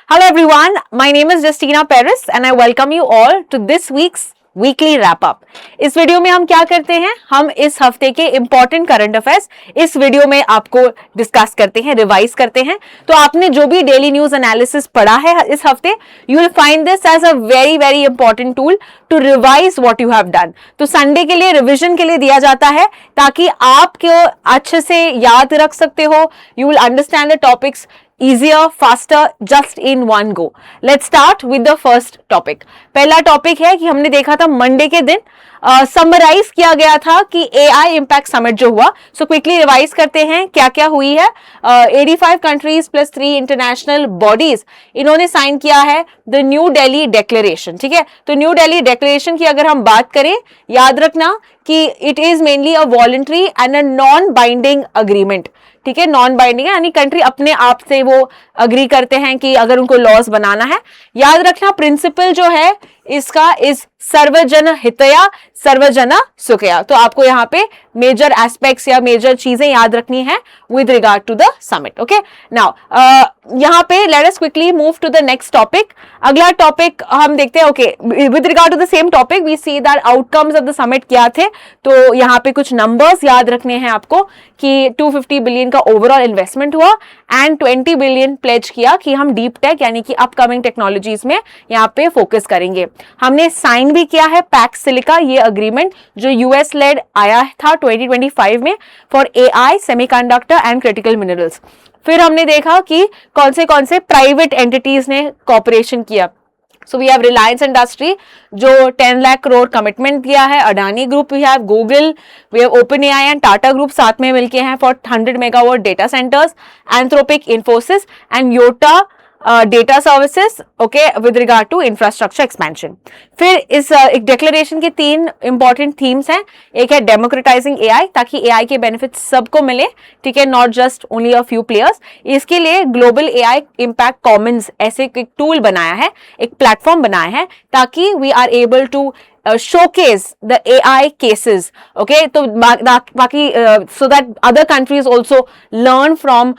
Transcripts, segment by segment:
Hello everyone, my name is Justina Paris and I welcome you all to this week's weekly wrap up. इस video में हम क्या करते हैं, हम इस हफ्ते के इंपॉर्टेंट करंट अफेयर्स इस वीडियो में आपको डिस्कस करते हैं, रिवाइज करते हैं। तो आपने जो भी डेली न्यूज एनालिसिस पढ़ा है इस हफ्ते, you will find this as a very very important tool to revise what you have done. तो संडे के लिए रिविजन के लिए दिया जाता है ताकि आपको अच्छे से याद रख सकते हो। You will understand the topics easier, faster, just in one go. Let's start with the first topic. पहला टॉपिक है कि हमने देखा था मंडे के दिन समराइज किया गया था कि AI इम्पैक्ट समिट जो हुआ। सो क्विकली रिवाइज करते हैं क्या क्या हुई है। 85 कंट्रीज प्लस 3 इंटरनेशनल बॉडीज, इन्होंने साइन किया है द न्यू दिल्ली डिक्लेरेशन। ठीक है, तो न्यू दिल्ली डिक्लेरेशन की अगर हम बात करें, याद रखना कि it is mainly a voluntary and a non binding agreement. ठीक है, नॉन बाइंडिंग है, यानी कंट्री अपने आप से वो अग्री करते हैं कि अगर उनको लॉस बनाना है। याद रखना प्रिंसिपल जो है इसका इज सर्वजन हितया सर्वजन सुखया। तो आपको यहाँ पे मेजर एस्पेक्ट्स या मेजर चीजें याद रखनी है with regard to the summit. Okay, now यहाँ पे let us quickly move to the next topic. अगला टॉपिक हम देखते हैं। Okay, with regard to the same topic we see that outcomes of the summit क्या थे। तो यहाँ पे कुछ नंबर्स याद रखने हैं आपको कि 250 बिलियन का ओवरऑल इन्वेस्टमेंट हुआ एंड 20 बिलियन प्लेज किया कि हम डीप टेक यानी कि अपकमिंग टेक्नोलॉजीज में यहाँ पे फोकस करेंगे। हमने साइन भी किया है पैक्स सिलिका, ये अग्रीमेंट जो यूएस लेड आया था 2025 में for AI, semiconductor and critical minerals. फिर हमने देखा कि कौन से प्राइवेट एंटिटीज ने कॉपरेशन किया। So we have Reliance industry जो 10 लाख करोड़ कमिटमेंट दिया है, Adani group, we have Google, we have OpenAI and Tata group साथ में मिलके हैं for 100 megawatt data centres, Anthropic, Infosys and Yotta data services. Okay, with regard to infrastructure expansion. फिर इस एक डिक्लेरेशन के 3 इंपॉर्टेंट थीम्स हैं। एक है डेमोक्रेटाइजिंग AI, ताकि AI के बेनिफिट सबको मिले। ठीक है, not just only a few players. इसके लिए ग्लोबल AI इम्पैक्ट कॉमन्स ऐसे एक टूल बनाया है, एक प्लेटफॉर्म बनाया है ताकि we are able to showcase the AI cases. Okay, तो बाकी so that other countries also learn from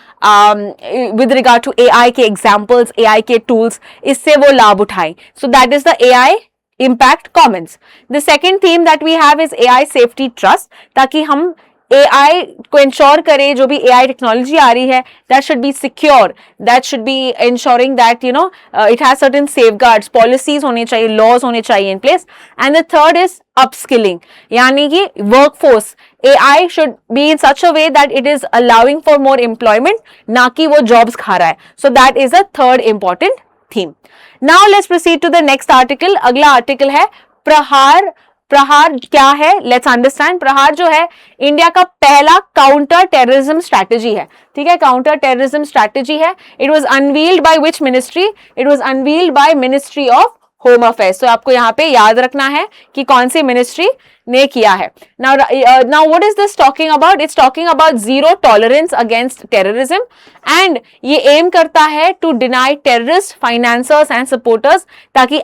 with regard to AI के examples, AI के tools, इससे वो लाभ उठाएं. So that is the AI impact commons. The second theme that we have is AI safety trust, ताकि हम AI को ensure करे जो भी AI टेक्नोलॉजी आ रही है that should be secure, that should be ensuring that it has certain safeguards, policies होने चाहिए, laws होने चाहिए in place. And the third is upskilling, यानी कि workforce AI should be in such a way that it is allowing for more employment, ना कि वो jobs खा रहा है. So that is a third important theme. Now let's proceed to the next article. अगला article है प्रहार। प्रहार क्या है, लेट्स अंडरस्टैंड। प्रहार जो है इंडिया का पहला काउंटर टेररिज्म स्ट्रैटेजी है। ठीक है, काउंटर टेररिज्म स्ट्रैटेजी है। It was unveiled by which ministry? It was unveiled by ministry of home affairs. तो आपको यहाँ पे याद रखना है कि कौन सी मिनिस्ट्री ने किया है। now what is this talking about? It's talking about zero tolerance against terrorism and ये aim करता है to deny terrorist financiers and supporters ताकि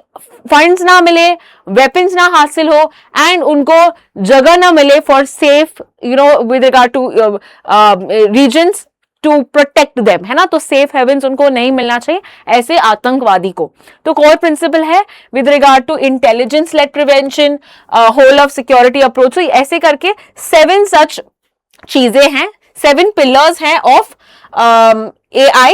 फंड्स ना मिले, वेपन्स ना हासिल हो एंड उनको जगह ना मिले for safe with regard to regions to protect them, है ना। तो सेफ हेवन्स उनको नहीं मिलना चाहिए ऐसे आतंकवादी को। तो कोर प्रिंसिपल है with regard to intelligence led prevention, whole of security approach. ऐसे करके 7 सच चीजें हैं, 7 पिलर्स हैं ऑफ AI,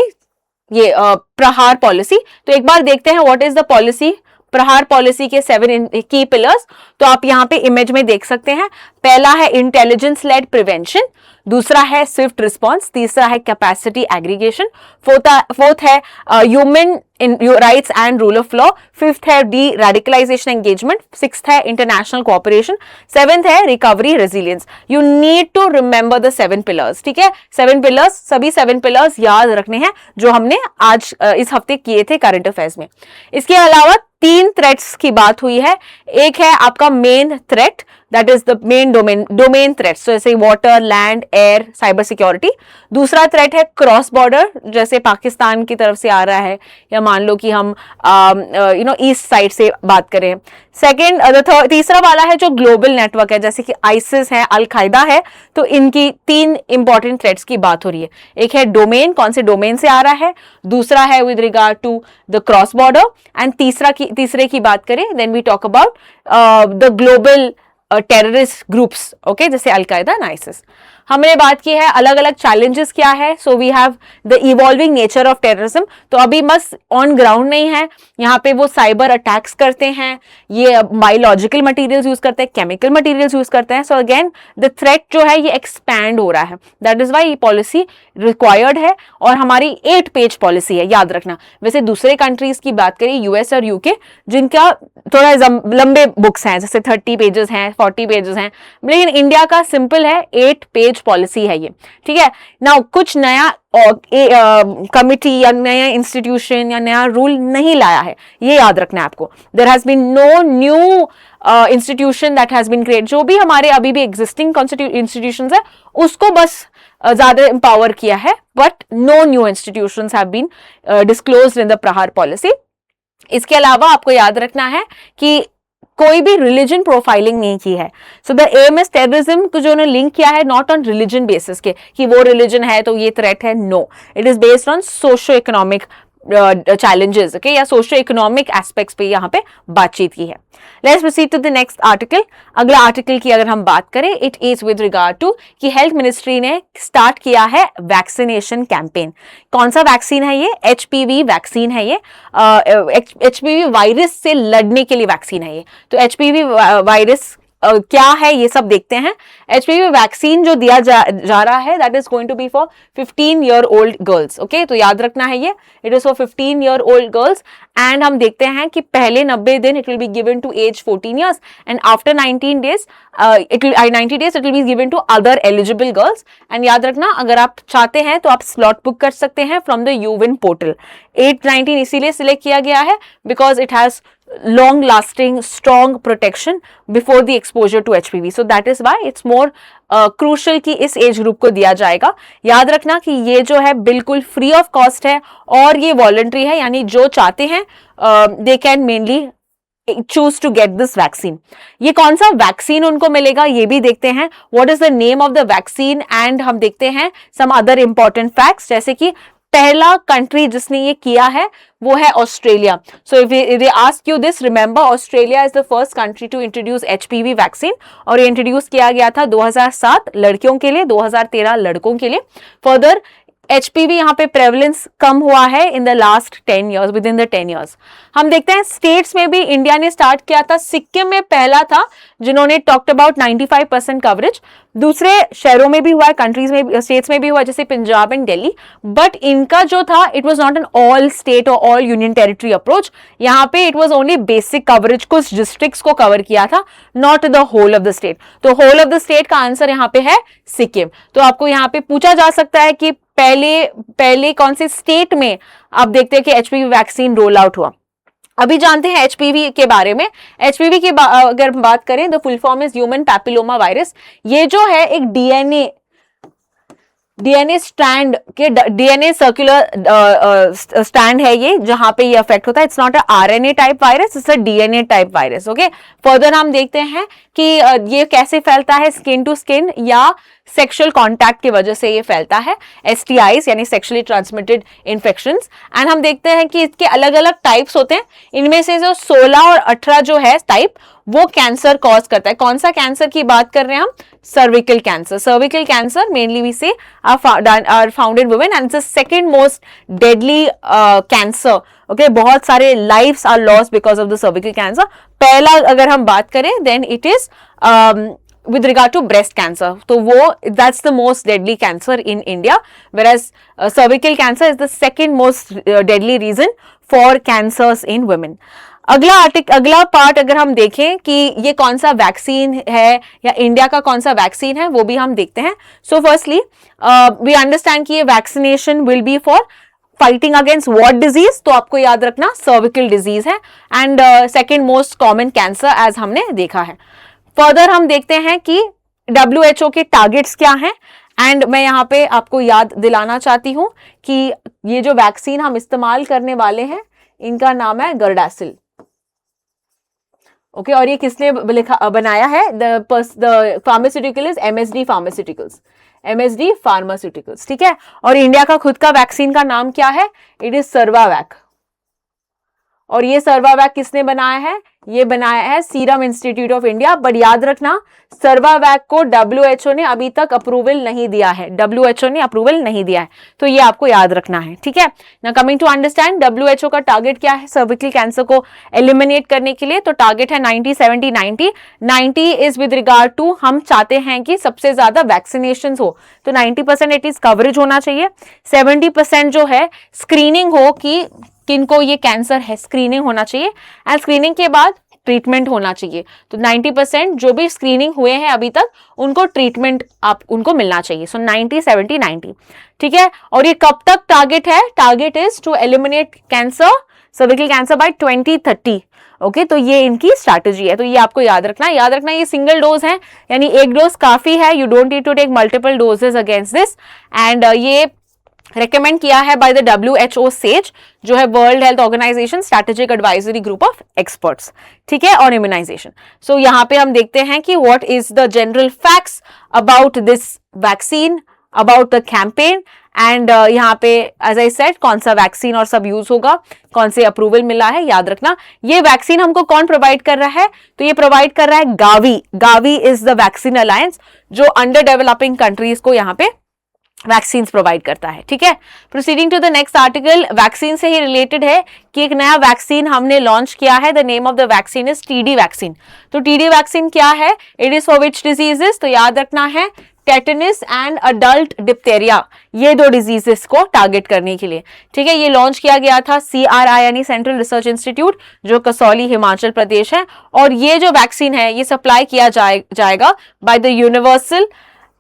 ये प्रहार पॉलिसी। तो एक बार देखते हैं व्हाट इज द पॉलिसी, प्रहार पॉलिसी के 7 की पिलर्स। तो आप यहाँ पे इमेज में देख सकते हैं। पहला है इंटेलिजेंस लेड प्रिवेंशन, दूसरा है स्विफ्ट रिस्पॉन्स, तीसरा है कैपेसिटी एग्रीगेशन, फोर्थ है human rights and rule of law, fifth है डी रेडिकलाइजेशन एंगेजमेंट, सिक्स्थ है इंटरनेशनल कोऑपरेशन, सेवेंथ है recovery resilience. You need to remember the 7 pillars. ठीक है, 7 पिलर्स, सभी 7 पिलर्स याद रखने हैं जो हमने आज इस हफ्ते किए थे करंट अफेयर्स में। इसके अलावा 3 थ्रेट्स की बात हुई है। एक है आपका main threat that is the main domain threats, जैसे water, land, air, cyber security. दूसरा थ्रेट है क्रॉस बॉर्डर, जैसे पाकिस्तान की तरफ से आ रहा है, या मान लो कि हम ईस्ट साइड से बात करें। सेकेंड, तीसरा वाला है जो ग्लोबल नेटवर्क है, जैसे कि आइसिस है, अल कायदा है। तो इनकी 3 इंपॉर्टेंट थ्रेट्स की बात हो रही है। एक है डोमेन, कौन से डोमेन से आ रहा है, दूसरा है with regard to the cross border, and तीसरे की बात करें then we talk about the global terrorist groups, okay, जैसे अल कायदा एंड आइसिस। हमने बात की है अलग अलग चैलेंजेस क्या है। So we have the evolving nature of terrorism. तो अभी बस ऑन ग्राउंड नहीं है, यहाँ पे वो साइबर अटैक्स करते हैं, ये बायोलॉजिकल मटेरियल्स यूज करते हैं, केमिकल मटेरियल्स यूज करते हैं। सो अगेन द थ्रेट जो है ये एक्सपैंड हो रहा है, दैट इज वाई ये पॉलिसी रिक्वायर्ड है, और हमारी 8 पेज पॉलिसी है, याद रखना। वैसे दूसरे कंट्रीज की बात करें, यूएस और यूके, जिनका थोड़ा लंबे बुक्स हैं, जैसे 30 पेजेस हैं, 40 पेजेस हैं, लेकिन इंडिया का सिंपल है, 8 पेज पॉलिसी है ये, ठीक है ना। कुछ नया कमिटी या नया इंस्टीट्यूशन या नया रूल नहीं लाया है, ये याद रखना है आपको। There has been no new institution that has been create. जो भी हमारे अभी भी एग्जिस्टिंग इंस्टीट्यूशंस है उसको बस ज्यादा एम्पावर किया है, but no new institutions have been disclosed in the Prahaar policy. इसके अलावा आपको याद रखना है कि कोई भी रिलीजन प्रोफाइलिंग नहीं की है। So the M S terrorism को जो उन्होंने लिंक किया है नॉट ऑन रिलीजन बेसिस के कि वो रिलीजन है तो ये थ्रेट है, no, it is based on socio economic challenges, okay, या सोशो इकोनॉमिक एस्पेक्ट्स पे यहाँ पे बातचीत की है। Let's proceed to the next article. अगला आर्टिकल की अगर हम बात करें, it is with regard to कि हेल्थ मिनिस्ट्री ने स्टार्ट किया है वैक्सीनेशन कैंपेन। कौन सा वैक्सीन है ये? एचपीवी वैक्सीन है ये। एचपीवी वायरस से लड़ने के लिए वैक्सीन है ये। तो एचपीवी वायरस क्या है ये सब देखते हैं। एचपीवी वैक्सीन जो दिया जा रहा है that is going to be for 15-year-old girls, okay, तो याद रखना है ये, it is for 15-year-old girls. And हम देखते हैं कि पहले 90 दिन it will be given to age 14 years, and after 90 days it will be given to other eligible girls. And याद रखना, अगर आप चाहते हैं तो आप स्लॉट बुक कर सकते हैं फ्रॉम द यूविन पोर्टल। 8-19 इसीलिए सिलेक्ट किया गया है because it has long lasting strong protection before the exposure to HPV, so that is why it's more crucial कि इस एज ग्रुप को दिया जाएगा। याद रखना कि ये जो है बिल्कुल फ्री ऑफ कॉस्ट है और ये वॉलंटरी है, यानी जो चाहते हैं they can mainly choose to get this vaccine। ये कौन सा वैक्सीन उनको मिलेगा ये भी देखते हैं, what is the name of the vaccine, and हम देखते हैं some other important facts, जैसे कि पहला कंट्री जिसने ये किया है वो है Australia. So if they ask you this, remember Australia is the first country to introduce HPV vaccine, और ये इंट्रोड्यूस किया गया था 2007 लड़कियों के लिए, 2013 लड़कों के लिए। फर्दर एचपीवी यहाँ पे प्रेवलेंस कम हुआ है in the last 10 years, with in the 10 years। हम देखते हैं स्टेट्स में भी इंडिया ने स्टार्ट किया था, सिक्किम में पहला था जिन्होंने टॉक्ड अबाउट 95% कवरेज। दूसरे शहरों में भी हुआ है, कंट्रीज में, स्टेट्स में भी हुआ, जैसे पंजाब एंड दिल्ली, बट इनका जो था it was not an all state और ऑल यूनियन टेरिटरी अप्रोच। यहाँ पे it was only basic coverage, कुछ डिस्ट्रिक्ट्स को कवर किया था, not the whole of the state. तो होल ऑफ द स्टेट का आंसर यहाँ पे है सिक्किम। तो आपको यहाँ पे पूछा जा सकता है कि पहले कौन से स्टेट में आप देखते हैं कि एचपीवी वैक्सीन रोल आउट हुआ। अभी जानते हैं एचपीवी के बारे में। एचपीवी की अगर बात करें, the full form is human papilloma virus. ये जो है एक डीएनए स्ट्रैंड के डीएनए सर्कुलर स्ट्रैंड है ये, जहां पे ये अफेक्ट होता है। It's not a RNA type virus, it's a DNA type virus, okay. Further हम देखते हैं कि ये कैसे फैलता है, स्किन टू स्किन या सेक्सुअल कांटेक्ट की वजह से ये फैलता है, एसटीआईज यानी सेक्सुअली ट्रांसमिटेड इन्फेक्शंस। एंड हम देखते हैं कि इसके अलग अलग टाइप्स होते हैं, इनमें से जो 16 और 18 जो है टाइप वो कैंसर कॉज करता है। कौन सा कैंसर की बात कर रहे हैं हम? Cervical cancer. Cervical cancer mainly we say are found in women and it's the second most deadly cancer, okay. बहुत सारे lives are lost because of the cervical cancer. पहला अगर हम बात करें then it is with regard to breast cancer, तो वो that's the most deadly cancer in India, whereas cervical cancer is the second most deadly reason for cancers in women। अगला part अगर हम देखें कि ये कौन सा वैक्सीन है या इंडिया का कौन सा वैक्सीन है वो भी हम देखते हैं। सो फर्स्टली वी अंडरस्टैंड कि ये vaccination will be for fighting against what disease, तो आपको याद रखना सर्विकल डिजीज है and second most common cancer as हमने देखा है। फर्दर हम देखते हैं कि WHO के टारगेट्स क्या हैं, एंड मैं यहाँ पे आपको याद दिलाना चाहती हूँ कि ये जो वैक्सीन हम इस्तेमाल करने वाले हैं इनका नाम है गर्डासिल। ओके, और ये किसने बनाया है? The pharmaceutical is MSD pharmaceuticals, MSD pharmaceuticals, ठीक है। और इंडिया का खुद का वैक्सीन का नाम क्या है? It is Cervavac. और ये सर्वावैक किसने बनाया है? ये बनाया है serum institute of India. But याद रखना, सर्वावैक को WHO ने अभी तक अप्रूवल नहीं दिया है, WHO ने अप्रूवल नहीं दिया है, तो ये आपको याद रखना है, ठीक है ना। कमिंग टू अंडरस्टैंड, WHO का टारगेट क्या है सर्विकल कैंसर को एलिमिनेट करने के लिए? तो टारगेट है 90 70 90। 90 इज विद रिगार्ड टू, हम चाहते हैं कि सबसे ज्यादा वैक्सीनेशन हो, तो 90% एटलीस्ट कवरेज होना चाहिए। 70% जो है स्क्रीनिंग हो कि किनको ये कैंसर है, स्क्रीनिंग होना चाहिए, एंड स्क्रीनिंग के बाद ट्रीटमेंट होना चाहिए। तो 90% जो भी स्क्रीनिंग हुए हैं अभी तक उनको ट्रीटमेंट आप उनको मिलना चाहिए। सो 90 70 90, ठीक है। और ये कब तक टारगेट है? Target is to eliminate cancer, cervical cancer by 2030। ओके, तो ये इनकी स्ट्रैटेजी है, तो ये आपको याद रखना है। याद रखना ये सिंगल डोज है, यानी एक डोज काफी है, you don't need to take multiple doses against this. And ये रेकमेंड किया है बाय द WHO सेज, जो है world health organisation strategic advisory group of experts, ठीक है, और इम्यूनाइजेशन। सो यहाँ पे हम देखते हैं कि what is the general facts about this vaccine, about the campaign, and यहाँ पे एज आई सेड कौन सा वैक्सीन और सब यूज होगा, कौन से अप्रूवल मिला है। याद रखना ये वैक्सीन हमको कौन प्रोवाइड कर रहा है? तो ये प्रोवाइड कर रहा है Gavi. Gavi is the vaccine alliance जो अंडर डेवलपिंग कंट्रीज को यहाँ पे वैक्सीन प्रोवाइड करता है, ठीक है। Proceeding to the next article, vaccine से ही रिलेटेड है कि एक नया वैक्सीन हमने लॉन्च किया है। The name of the vaccine is TD vaccine. तो TD वैक्सीन क्या है? It is for which diseases? तो याद रखना है टेटनस एंड अडल्ट डिप्थेरिया, ये दो डिजीजेस को टारगेट करने के लिए, ठीक है। ये लॉन्च किया गया था CRI यानी सेंट्रल रिसर्च इंस्टीट्यूट, जो कसौली हिमाचल प्रदेश है। और ये जो वैक्सीन है ये सप्लाई किया जाएगा by the universal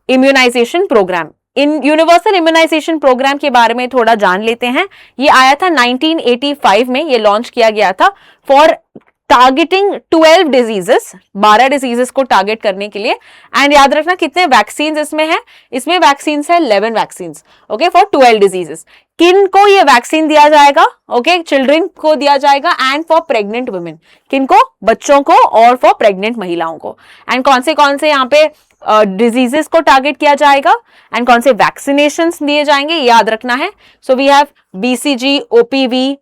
immunisation programme. इन यूनिवर्सल इम्यूनाइजेशन प्रोग्राम के बारे में थोड़ा जान लेते हैं। ये आया था 1985 में, ये लॉन्च किया गया था फॉर टारगेटिंग 12 डिजीजेस, 12 डिजीजेस को टारगेट करने के लिए। एंड याद रखना कितने वैक्सीन इसमें है? इसमें वैक्सीन है 11 वैक्सीन, ओके, फॉर 12 डिजीजेस। किन को ये वैक्सीन दिया जाएगा? ओके, चिल्ड्रन को दिया जाएगा, एंड फॉर प्रेग्नेंट वुमेन, किनको? बच्चों को, और फॉर प्रेग्नेंट महिलाओं को। एंड कौन से यहाँ पे डिजीजेस को टारगेट किया जाएगा, एंड कौन से वैक्सीनेशन दिए जाएंगे, याद रखना है। So we have BCG, OPV,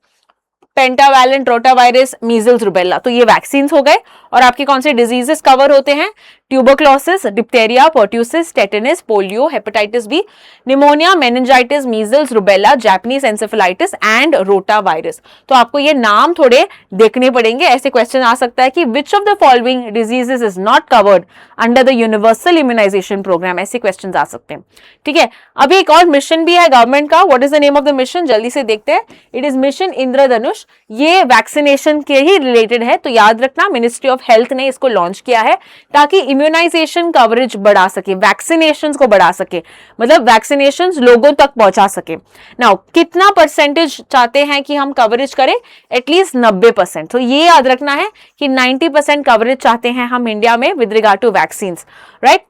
pentavalent rotavirus, measles, rubella. तो ये वैक्सीन हो गए। और आपके कौन से डिजीजेस कवर होते हैं? Tuberculosis, diphtheria, pertussis, tetanus, polio, hepatitis B, pneumonia, meningitis, measles, rubella, Japanese encephalitis and rota virus. तो आपको ये नाम थोड़े देखने पड़ेंगे। ऐसे क्वेश्चन आ सकता है कि which of the following diseases is not covered under the universal immunisation programme, ऐसे क्वेश्चन आ सकते हैं, ठीक है। अभी एक और मिशन भी है गवर्नमेंट का। What is the name of the mission? जल्दी से देखते हैं। इट इज मिशन इंद्रधनुष। ये वैक्सीनेशन के ही रिलेटेड है, तो याद रखना मिनिस्ट्री ऑफ हेल्थ ने इसको लॉन्च किया है ताकि इम्यूनाइजेशन कवरेज बढ़ा सके, वैक्सीनेशन को बढ़ा सके, मतलब वैक्सीनेशन लोगों तक पहुंचा सके। नाउ कितना परसेंटेज चाहते हैं कि हम कवरेज करें? एटलीस्ट 90%। तो ये याद रखना है कि 90% कवरेज चाहते हैं हम इंडिया में with regard to vaccine, right.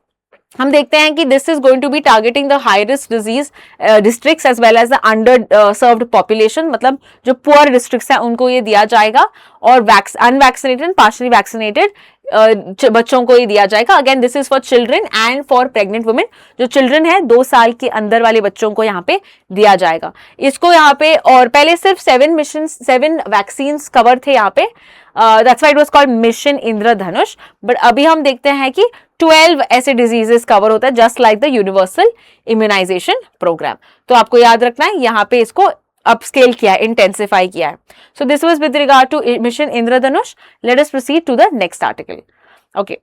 हम देखते हैं कि this is going to be targeting the high risk disease districts as well as the under served population, मतलब जो पुअर डिस्ट्रिक्ट्स हैं उनको ये दिया जाएगा, और अनवैक्सीनेटेड, पार्शली वैक्सीनेटेड बच्चों को ही दिया जाएगा। Again this is for children and for pregnant women. जो चिल्ड्रन है 2 साल के अंदर वाले बच्चों को यहाँ पे दिया जाएगा इसको यहाँ पे। और पहले सिर्फ 7 वैक्सीन कवर थे यहाँ पे, that's why it was called mission Indradhanush. But अभी हम देखते हैं कि 12 ऐसे डिजीजेस कवर होता है, just like the universal immunisation programme. तो आपको याद रखना है यहाँ पे इसको अपस्केल किया है, इंटेंसिफाई किया है। So this was with regard to mission Indradhanush. Let us proceed to the next article. Okay,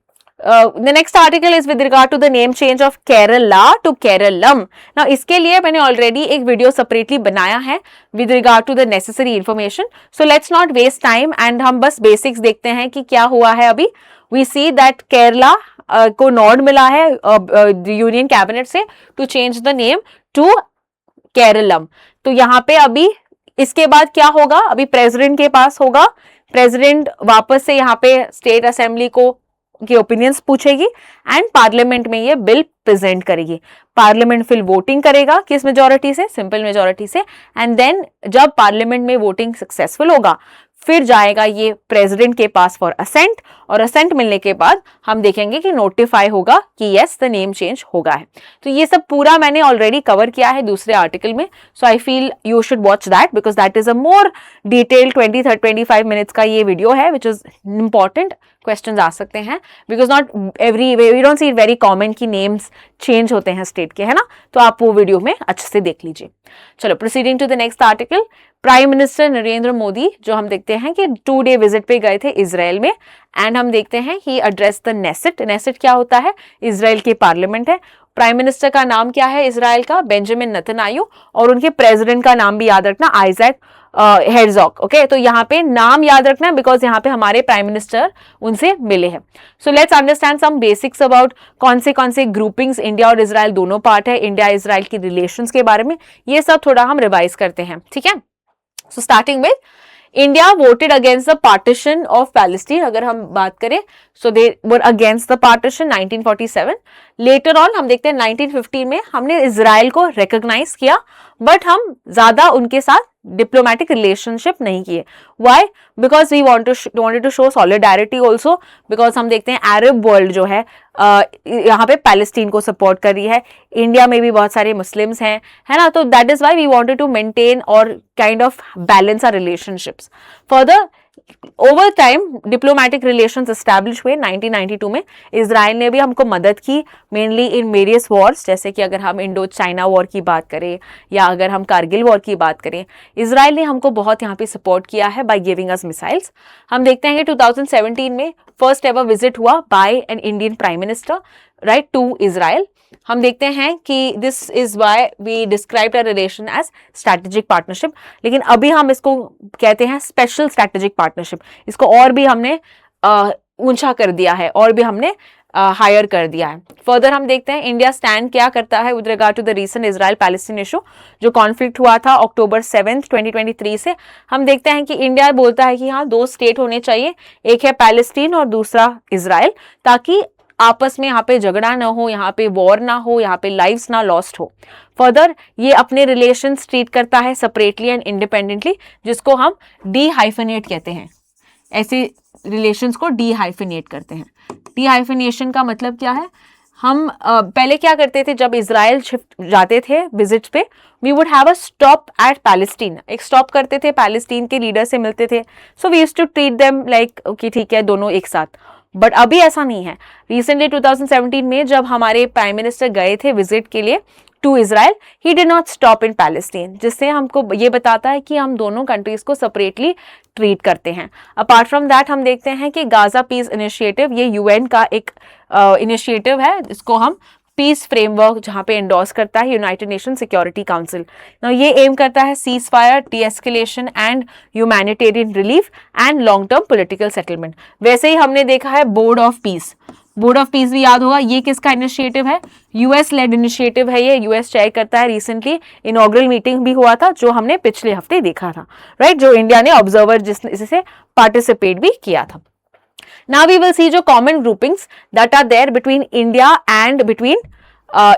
the next article is with regard to the name change of Kerala to Keralam. Now इसके लिए मैंने already एक video separately बनाया है with regard to the necessary information. So let's not waste time and हम बस basics देखते हैं कि क्या हुआ है अभी। We see that Kerala को नॉड मिला है यूनियन कैबिनेट से to change the name to Keralam. तो यहाँ पे अभी इसके बाद क्या होगा? अभी प्रेसिडेंट के पास होगा, प्रेसिडेंट वापस से यहाँ पे स्टेट असेंबली को के ओपिनियंस पूछेगी एंड पार्लियामेंट में ये बिल प्रेजेंट करेगी। पार्लियामेंट फिर वोटिंग करेगा किस मेजोरिटी से, सिंपल मेजोरिटी से, एंड देन जब पार्लियामेंट में वोटिंग सक्सेसफुल होगा फिर जाएगा ये प्रेसिडेंट के पास फॉर असेंट, और असेंट मिलने के बाद हम देखेंगे कि नोटिफाई होगा कि यस द नेम चेंज होगा है। तो ये सब पूरा मैंने ऑलरेडी कवर किया है दूसरे आर्टिकल में, so I feel you should watch that because that is a more detail 25 minutes का ये वीडियो है विच इज इंपॉर्टेंट। क्वेश्चंस आ सकते हैं because not every we don't see it very common कि नेम्स चेंज होते हैं स्टेट के, है ना, तो आप वो वीडियो में अच्छे से देख लीजिए। चलो proceeding to the next article. Prime minister Narendra Modi जो हम देखते हैं कि 2 डे विजिट पे गए थे इजराइल में, एंड हम देखते हैं ही एड्रेस द नेसेट। नेसेट क्या होता है, इजराइल की पार्लियामेंट है। प्राइम मिनिस्टर का नाम क्या है इजराइल का, बेंजामिन नेतन्याहू, और उनके प्रेसिडेंट का नाम भी याद रखना, आइजैक हेर्जोग। ओके, तो यहाँ पे नाम याद रखना है बिकॉज यहाँ पे हमारे प्राइम मिनिस्टर उनसे मिले हैं। So let's understand some basics about कौन से ग्रुपिंग्स, इंडिया और इजराइल दोनों पार्ट है, इंडिया इजराइल की रिलेशंस के बारे में, ये सब थोड़ा हम रिवाइज करते हैं, ठीक है। So starting with India voted against the partition of Palestine. अगर हम बात करें so they were against the partition 1947। Later on हम देखते हैं 1950 में हमने इजराइल को रिकॉग्नाइज किया, बट हम ज्यादा उनके साथ डिप्लोमेटिक रिलेशनशिप नहीं किए। Why? Because we wanted to show solidarity also, because हम देखते हैं अरब वर्ल्ड जो है यहाँ पे पैलेस्टीन को सपोर्ट कर रही है, इंडिया में भी बहुत सारे मुस्लिम्स हैं, है ना, तो that is why we wanted to maintain और kind of balance our relationships. Further over time diplomatic relations establish हुए 1992 में। इजराइल ने भी हमको मदद की मेनली इन वेरियस वॉर्स, जैसे कि अगर हम इंडो चाइना वॉर की बात करें या अगर हम कारगिल वॉर की बात करें, इजराइल ने हमको बहुत यहाँ पे सपोर्ट किया है बाय गिविंग अस मिसाइल्स। हम देखते हैं कि 2017 में फर्स्ट एवर विजिट हुआ by an Indian prime minister right to Israel. हम देखते हैं कि this is why we describe a relation as strategic partnership, लेकिन अभी हम इसको कहते हैं स्पेशल स्ट्रैटेजिक पार्टनरशिप। इसको और भी हमने ऊंचा कर दिया है और भी हमने हायर कर दिया है। फर्दर हम देखते हैं इंडिया स्टैंड क्या करता है with regard to the recent Israel Palestine issue, जो कॉन्फ्लिक्ट हुआ था अक्टूबर 7, 2023 से। हम देखते हैं कि इंडिया बोलता है कि हाँ 2 स्टेट होने चाहिए, एक है पैलेस्टीन और दूसरा इजराइल, ताकि आपस में यहाँ पे झगड़ा ना हो, यहाँ पे वॉर ना हो, यहाँ पे लाइव्स ना लॉस्ट हो। फर्दर ये अपने रिलेशंस ट्रीट करता है सेपरेटली एंड इंडिपेंडेंटली, जिसको हम डी-हाइफेनेट कहते हैं। ऐसे रिलेशंस को डी-हाइफेनेट करते हैं। डी-हाइफेनेशन का मतलब क्या है, हम पहले क्या करते थे जब इजराइल शिफ्ट जाते थे विजिट पे, we would have a stop at Palestine, एक स्टॉप करते थे, पैलेस्टीन के लीडर से मिलते थे। So we used to treat them like okay ठीक है दोनों एक साथ, बट अभी ऐसा नहीं है। रिसेंटली 2017 में जब हमारे प्राइम मिनिस्टर गए थे विजिट के लिए to Israel, he did not stop in Palestine, जिससे हमको ये बताता है कि हम दोनों कंट्रीज को सेपरेटली ट्रीट करते हैं। अपार्ट फ्रॉम दैट हम देखते हैं कि गाजा पीस इनिशिएटिव, ये यूएन का एक इनिशिएटिव है, इसको हम पीस फ्रेमवर्क जहां पे एंडोर्स करता है यूनाइटेड नेशन सिक्योरिटी काउंसिल। ये एम करता है cease fire, D escalation and humanitarian relief and long term political settlement. वैसे ही हमने देखा है board of peace, board of peace भी याद होगा, ये किसका इनिशिएटिव है, यूएस लेड इनिशिएटिव है, ये यूएस चेयर करता है। रिसेंटली इनॉग्रल मीटिंग भी हुआ था जो हमने पिछले हफ्ते देखा था, राइट, जो इंडिया ने ऑब्जर्वर जिससे पार्टिसिपेट भी किया था। Now we will see जो common groupings that are there between India and between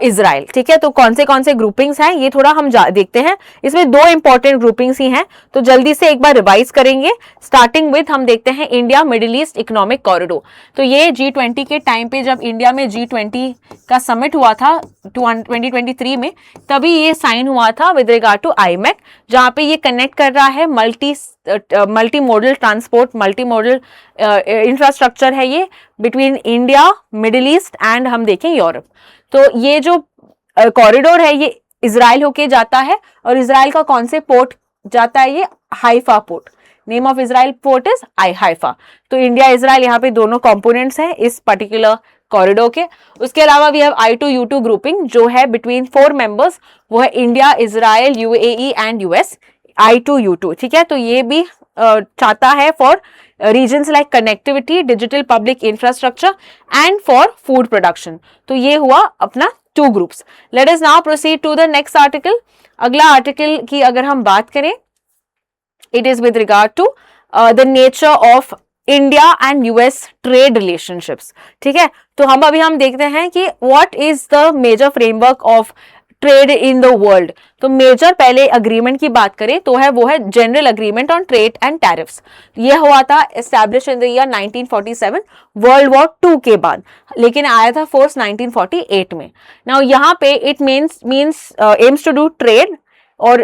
Israel. ठीक है, तो कौन से ग्रुपिंग्स हैं ये थोड़ा हम देखते हैं। इसमें 2 इंपॉर्टेंट ग्रुपिंग्स ही हैं, तो जल्दी से एक बार रिवाइज करेंगे। स्टार्टिंग विथ हम देखते हैं India middle east economic corridor. तो ये G20 के टाइम पे जब इंडिया में G20 का समिट हुआ था 2023 में, तभी ये साइन हुआ था विद रिगार्ड टू आईमेक, जहाँ पे ये कनेक्ट कर रहा है multi modal transport, multi modal infrastructure है ये between India, middle east and हम देखें यूरोप। तो ये जो कॉरिडोर है ये इजराइल होके जाता है, और इजराइल का कौन से पोर्ट जाता है, ये Haifa port. Name of Israel port is Haifa. तो इंडिया इजराइल यहाँ पे दोनों कंपोनेंट्स हैं इस पर्टिकुलर कॉरिडोर के। उसके अलावा वी हैव I2U2 ग्रुपिंग जो है बिटवीन 4 मेंबर्स, वो है India, Israel, UAE and US। I2U2, ठीक है, तो ये भी चाहता है for regions like connectivity, digital public infrastructure and for food production। तो ये हुआ अपना 2 groups। Let us now proceed to the next article। अगला आर्टिकल की अगर हम बात करें, it is with regard to the nature of India and US trade relationships. ठीक है, तो हम देखते हैं कि what is the major framework of trade in the world. तो मेजर पहले अग्रीमेंट की बात करें तो वो है general agreement on trade and tariffs. ये हुआ था establish in the year 1947 world war 2 के बाद, लेकिन आया था फोर्स 1948 में। नाउ यहाँ पे it means aims to do trade और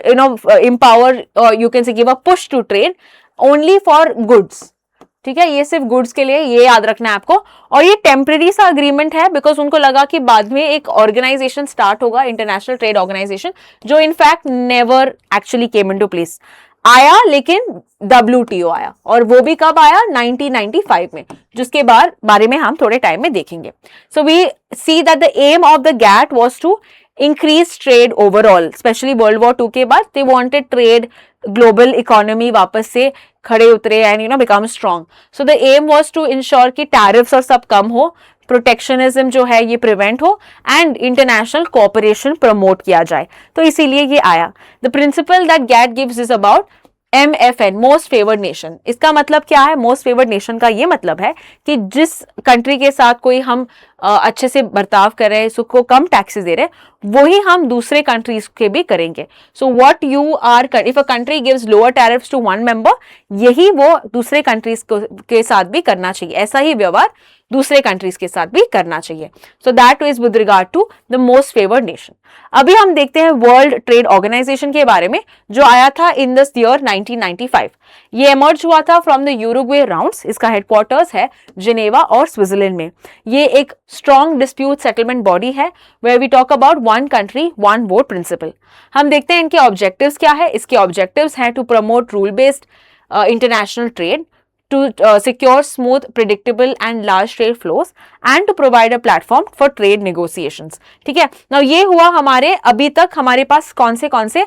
empower, you can say give a push to trade only for goods। ठीक है, ये सिर्फ गुड्स के लिए, ये याद रखना है आपको। और ये टेम्परेरी सा अग्रीमेंट है बिकॉज उनको लगा कि बाद में एक ऑर्गेनाइजेशन स्टार्ट होगा, इंटरनेशनल ट्रेड ऑर्गेनाइजेशन, जो in fact never actually came into place. आया लेकिन WTO आया, और वो भी कब आया? 1995 में, जिसके बारे में हम थोड़े टाइम में देखेंगे। So we see that the aim of the GATT was to increase trade overall, specially world war 2 के बाद they wanted trade, global economy वापस से खड़े उतरे and become strong. So the aim was to ensure कि tariffs और सब कम हो, प्रोटेक्शनिज्म जो है ये प्रिवेंट हो, एंड इंटरनेशनल कोऑपरेशन प्रमोट किया जाए। तो इसीलिए ये आया। The principal that GATT gives is about MFN, most favoured nation. इसका मतलब क्या है? मोस्ट फेवर्ड नेशन का ये मतलब है कि जिस कंट्री के साथ कोई हम अच्छे से बर्ताव कर रहे हैं, उसको कम टैक्सेस दे रहे हैं, वही हम दूसरे कंट्रीज के भी करेंगे। So what you are, if a country gives lower tariffs to one member, यही वो दूसरे कंट्रीज के साथ भी करना चाहिए, ऐसा ही व्यवहार दूसरे कंट्रीज के साथ भी करना चाहिए। So that is with regard to the most favoured nation. अभी हम देखते हैं वर्ल्ड ट्रेड ऑर्गेनाइजेशन के बारे में, जो आया था इन दिस ईयर 1995। ये एमर्ज हुआ था फ्रॉम द यूरुग्वे राउंड्स। इसका हेडक्वार्टर्स है जिनेवा और स्विट्जरलैंड में। ये एक स्ट्रॉन्ग डिस्प्यूट सेटलमेंट बॉडी है where we talk about one country one vote principle. हम देखते हैं इनके ऑब्जेक्टिव्स क्या है। इसके ऑब्जेक्टिव्स हैं to promote rule based international trade, to secure smooth, predictable and large trade flows and to provide a platform for trade negotiations। ठीक है, now ये हुआ हमारे, अभी तक हमारे पास कौन से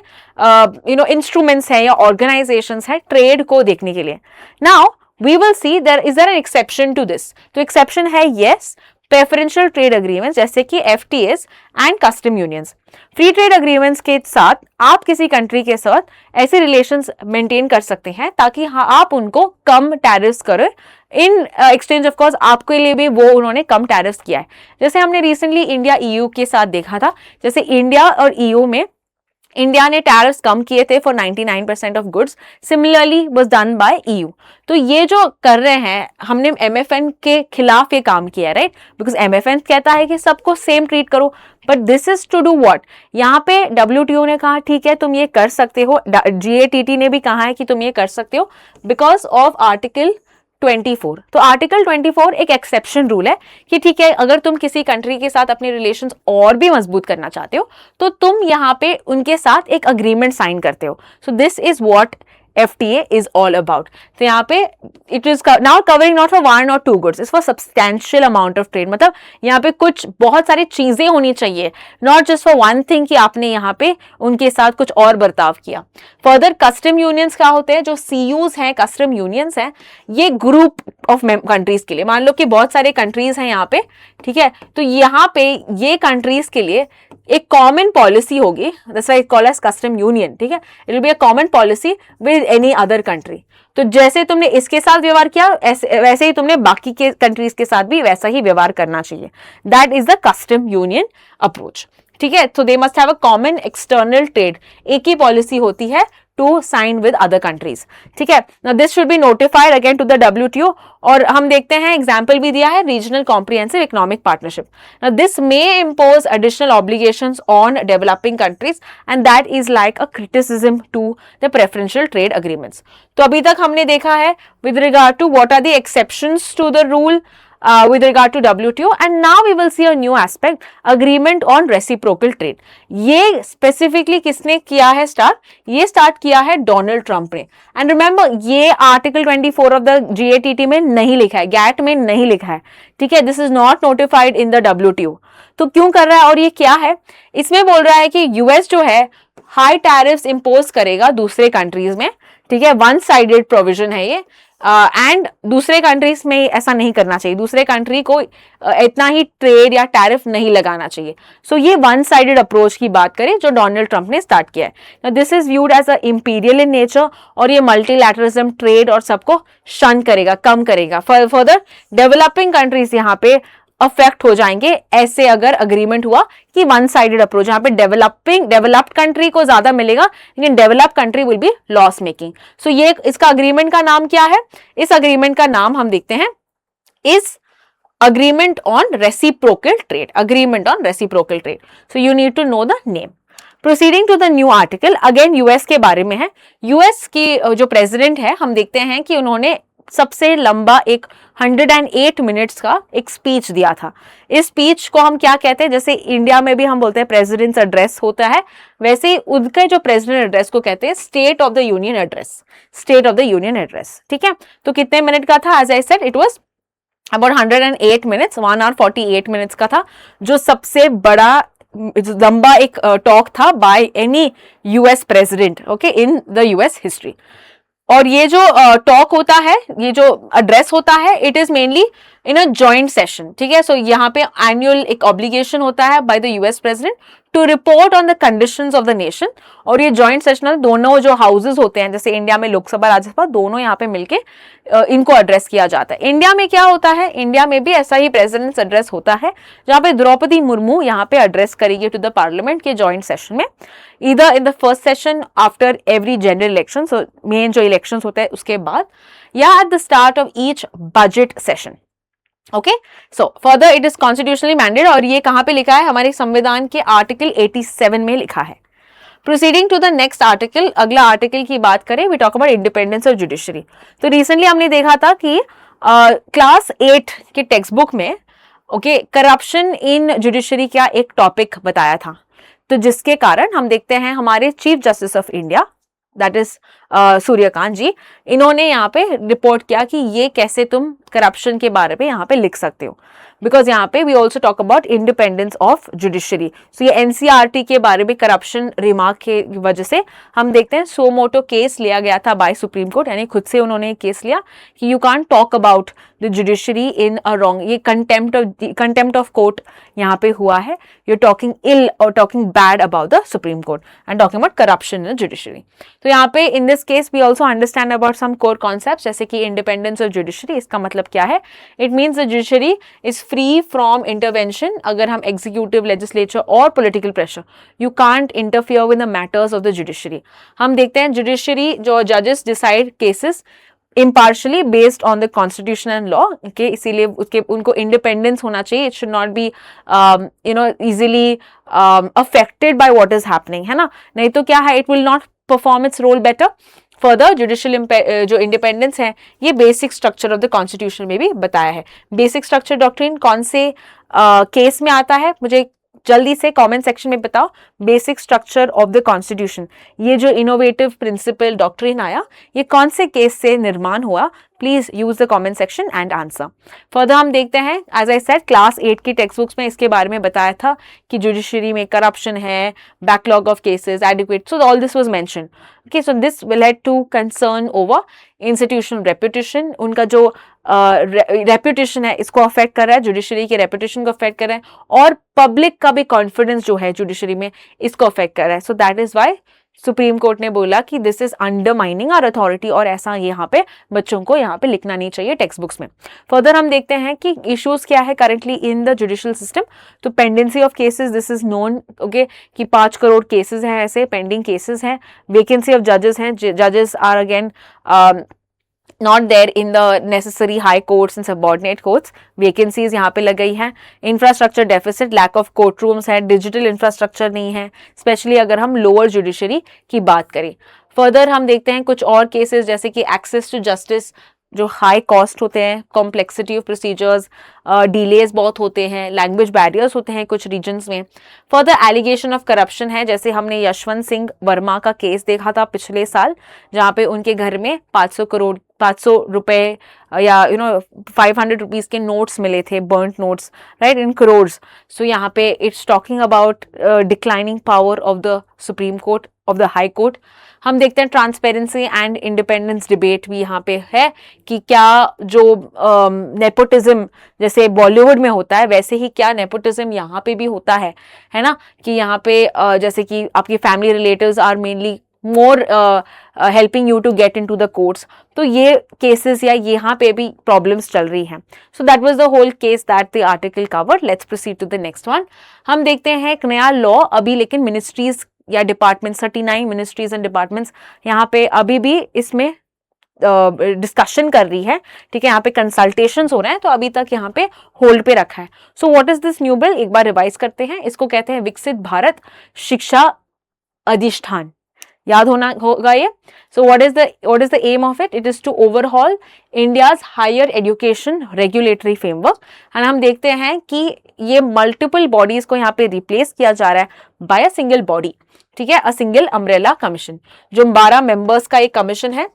इंस्ट्रूमेंट्स हैं या ऑर्गेनाइजेशंस हैं ट्रेड को देखने के लिए। Now we will see is there an exception to this? तो एक्सेप्शन है yes, प्रेफरेंशियल ट्रेड अग्रीमेंट्स जैसे कि FTAs and custom unions. Free trade agreements के साथ आप किसी कंट्री के साथ ऐसे रिलेशंस मेंटेन कर सकते हैं ताकि आप उनको कम टैरिफ्स करें, इन एक्सचेंज ऑफ कोर्स आपके लिए भी वो उन्होंने कम टैरिफ्स किया है। जैसे हमने रिसेंटली इंडिया EU के साथ देखा था, जैसे इंडिया और EU में इंडिया ने टैरिफ्स कम किए थे for 99% of goods, similarly was done by EU। तो ये जो कर रहे हैं, हमने MFN के खिलाफ ये काम किया है, राइट? बिकॉज MFN कहता है कि सबको सेम ट्रीट करो, but this is to do what? यहाँ पे WTO ने कहा ठीक है तुम ये कर सकते हो, GATT ने भी कहा है कि तुम ये कर सकते हो बिकॉज ऑफ आर्टिकल 24। तो आर्टिकल 24 एक एक्सेप्शन रूल है कि ठीक है, अगर तुम किसी कंट्री के साथ अपने रिलेशंस और भी मजबूत करना चाहते हो तो तुम यहाँ पे उनके साथ एक अग्रीमेंट साइन करते हो। सो this is what FTA is all about। तो यहाँ पे it is now covering not for one or two goods, it's for substantial amount of trade। मतलब यहाँ पे कुछ बहुत सारी चीजें होनी चाहिए, not just for one thing कि आपने यहाँ पे उनके साथ कुछ और बर्ताव किया। फर्दर कस्टम यूनियंस क्या होते हैं? जो CUs हैं, कस्टम यूनियंस हैं, ये ग्रुप ऑफ कंट्रीज के लिए, मान लो कि बहुत सारे कंट्रीज हैं यहाँ पे, ठीक है, तो यहाँ पे ये कंट्रीज के लिए एक कॉमन पॉलिसी होगी, that's why it called as custom union. ठीक है, it will be a common policy with any other country. तो जैसे तुमने इसके साथ व्यवहार किया वैसे ही तुमने बाकी के कंट्रीज के साथ भी वैसा ही व्यवहार करना चाहिए। That is the custom union approach. ठीक है, तो they must have a common external trade, एक ही पॉलिसी होती है to sign with other countries. ठीक है, now this should be notified again to the WTO। और हम देखते हैं एग्जाम्पल भी दिया है, regional comprehensive economic partnership. Now this may impose additional obligations on developing countries and that is like a criticism to the preferential trade agreements. तो अभी तक हमने देखा है with regard to what are the exceptions to the rule with regard to WTO, and now we will see a new aspect, agreement on reciprocal trade। ये specifically किसने किया है स्टार्ट? ये स्टार्ट किया है डोनाल्ड ट्रंप ने। And remember ये article 24 of the GATT में नहीं लिखा है, GATT में नहीं लिखा है। ठीक है, this is not notified in the WTO। तो क्यों कर रहा है और ये क्या है? इसमें बोल रहा है कि US जो है हाई टैरिफ्स इंपोज करेगा दूसरे कंट्रीज में। ठीक है, वन साइडेड प्रोविजन है ये। एंड दूसरे कंट्रीज में ऐसा नहीं करना चाहिए, दूसरे कंट्री को इतना ही ट्रेड या टैरिफ नहीं लगाना चाहिए। सो ये वन साइडेड अप्रोच की बात करें जो डोनाल्ड ट्रंप ने स्टार्ट किया है, this is viewed as a imperial in nature, और ये मल्टीलैटरलिज्म, ट्रेड और सबको शन करेगा, कम करेगा। फर्दर डेवलपिंग कंट्रीज यहाँ पे अफेक्ट हो जाएंगे ऐसे अगर अग्रीमेंट हुआ कि वन साइडेड अप्रोच, यहाँ पे डेवलप्ड कंट्री को ज्यादा मिलेगा लेकिन developed country will be loss making. So ये इसका अग्रीमेंट का नाम क्या है? इस अग्रीमेंट का नाम हम देखते हैं इस agreement on reciprocal trade, agreement on reciprocal trade. So you need to know the name. Proceeding to the new article, again US के बारे में है। US की जो प्रेसिडेंट है, हम देखते हैं कि उन्होंने सबसे लंबा एक 108 मिनट्स का एक स्पीच दिया था। इस स्पीच को हम क्या कहते हैं, जैसे इंडिया में भी हम बोलते हैं प्रेसिडेंट्स एड्रेस होता है, वैसे ही उनके जो प्रेसिडेंट एड्रेस को कहते हैं state of the union address, state of the union address. ठीक है, तो कितने मिनट का था? As I said it was about 108 minutes, 1 hour 48 minutes का था, जो सबसे बड़ा लंबा एक टॉक था by any US president, okay, in the US history. और ये जो टॉक होता है, ये जो एड्रेस होता है, it is mainly in a joint session. ठीक है, सो यहाँ पे एनुअल एक ऑब्लिगेशन होता है by the US president to report on the conditions of the nation, और ये जॉइंट सेशन दोनों जो हाउसेस होते हैं, जैसे इंडिया में लोकसभा राज्यसभा दोनों यहाँ पे मिलके इनको एड्रेस किया जाता है। इंडिया में क्या होता है, इंडिया में भी ऐसा ही प्रेसिडेंट्स एड्रेस होता है, जहाँ पे द्रौपदी मुर्मू यहाँ पे एड्रेस करेगी टू द पार्लियामेंट के जॉइंट सेशन में, either in the first session after every general election, so main जो इलेक्शन होते हैं उसके बाद, या at the start of each budget session. Okay, so further it is constitutionally mandated, और ये कहाँ पे लिखा है? हमारे संविधान के आर्टिकल 87 में लिखा है। Proceeding to the next article, अगला आर्टिकल की बात करें, we talk about independence of judiciary. तो रिसेंटली हमने देखा था कि क्लास 8 के टेक्स्ट बुक में ओके करप्शन इन जुडिशरी का एक टॉपिक बताया था, तो जिसके कारण हम देखते हैं हमारे chief justice of India that is Suryakant ji, इन्होंने यहाँ पे रिपोर्ट किया कि ये कैसे तुम करप्शन के बारे में यहाँ पे लिख सकते हो, बिकॉज यहाँ पे we also talk about independence of judiciary. So ये एनसीईआरटी के बारे में करप्शन रिमार्क के वजह से हम देखते हैं सो मोटो केस लिया गया था बाय सुप्रीम कोर्ट, यानी खुद से उन्होंने केस लिया कि you can't talk about the judiciary in a wrong, ये कंटेम्प्ट ऑफ कोर्ट यहाँ पे हुआ है, यू टॉकिंग इल और talking bad about the supreme court and talking about corruption in judiciary. तो यहाँ पे in this case we also understand about some core concept, जैसे कि इंडिपेंडेंस ऑफ जुडिशरी, इसका मतलब क्या है? It means the judiciary is free from intervention, अगर हम एग्जीक्यूटिव, लेजिस्लेचर और political pressure, you can't interfere with the matters of the judiciary. हम देखते हैं जुडिशरी जो जजेस decide cases impartially based on the constitution and law, okay, इसीलिए उसके उनको इंडिपेंडेंस होना चाहिए, it should not be easily affected by what is happening, है ना, नहीं तो क्या है, it will not perform its role better। Further judicial जो इंडिपेंडेंस है, ये basic structure of the constitution में भी बताया है। बेसिक स्ट्रक्चर डॉक्ट्रिन कौन से केस में आता है, मुझे जल्दी से कमेंट सेक्शन में बताओ। Basic structure of the constitution, ये जो इनोवेटिव प्रिंसिपल डॉक्ट्रिन आया, ये कौन से केस से निर्माण हुआ? Please use the comment section and answer. Further हम देखते हैं, एज आई सेड क्लास 8 की टेक्स्ट बुक्स में इसके बारे में बताया था कि जुडिशरी में करप्शन है, backlog of cases, adequate, so all this was mention. Okay, so this will head to concern over institutional reputation, उनका जो रेपुटेशन है इसको अफेक्ट कर रहा है, जुडिशरी के रेपुटेशन को अफेक्ट कर रहा है, और पब्लिक का भी कॉन्फिडेंस जो है जुडिशरी में इसको अफेक्ट कर रहा है। So that is why supreme court ने बोला कि this is undermining our authority, और ऐसा यहाँ पे बच्चों को यहाँ पे लिखना नहीं चाहिए टेक्स्ट बुक्स में। फर्दर हम देखते हैं कि इश्यूज क्या है currently in the judicial system. तो pendency of cases, this is known, okay, कि 5 करोड़ केसेस हैं ऐसे पेंडिंग केसेस हैं। वेकेंसी ऑफ जजेस हैं, जजेस are again not there in the necessary high courts and subordinate courts, vacancies यहाँ पे लग गई हैं। Infrastructure deficit, lack of courtrooms है, डिजिटल इंफ्रास्ट्रक्चर नहीं है, स्पेशली अगर हम लोअर जुडिशरी की बात करें। फर्दर हम देखते हैं कुछ और केसेस, जैसे कि एक्सेस टू जस्टिस, जो हाई कॉस्ट होते हैं, कॉम्प्लेक्सिटी ऑफ प्रोसीजर्स, डिलेज बहुत होते हैं, लैंग्वेज बैरियर्स होते हैं कुछ रीजन्स में। फर्दर एलिगेशन ऑफ करप्शन है, जैसे हमने यशवंत सिंह वर्मा का केस देखा था पिछले साल, जहाँ पे उनके घर में 500 करोड़ 500 रुपए या 500 रुपीज के नोट्स मिले थे, बर्न्ट नोट्स, राइट, इन करोड्स. सो यहाँ पे it's talking about declining power of the supreme court, of the high court. हम देखते हैं ट्रांसपेरेंसी एंड इंडिपेंडेंस डिबेट भी यहाँ पे है कि क्या जो नेपोटिज्म जैसे बॉलीवुड में होता है वैसे ही क्या नेपोटिज्म यहाँ पे भी होता है ना, कि यहाँ पे जैसे कि आपकी family relatives are mainly more helping you to get in to the courts. तो ये केसेस या यहाँ पे भी प्रॉब्लम्स चल रही हैं. So that was the whole case that the article cover. Let's proceed to the next one. हम देखते हैं एक नया लॉ अभी, लेकिन मिनिस्ट्रीज या डिपार्टमेंट्स, 39 मिनिस्ट्रीज एंड डिपार्टमेंट्स यहाँ पे अभी भी इसमें डिस्कशन कर रही है. ठीक है, यहाँ पे कंसल्टेशंस हो रहे हैं, तो अभी तक यहाँ पे होल्ड पे रखा है. सो what is this new bill, एक बार रिवाइज करते हैं. इसको कहते हैं विकसित भारत शिक्षा अधिष्ठान. याद होना होगा ये. So what is the aim of it? It is to overhaul India's higher education regulatory framework. And हम देखते हैं कि ये मल्टीपल बॉडीज को यहाँ पे रिप्लेस किया जा रहा है बाय अ सिंगल बॉडी. ठीक है, अ सिंगल अम्ब्रेला कमीशन, जो 12 मेंबर्स का एक कमीशन है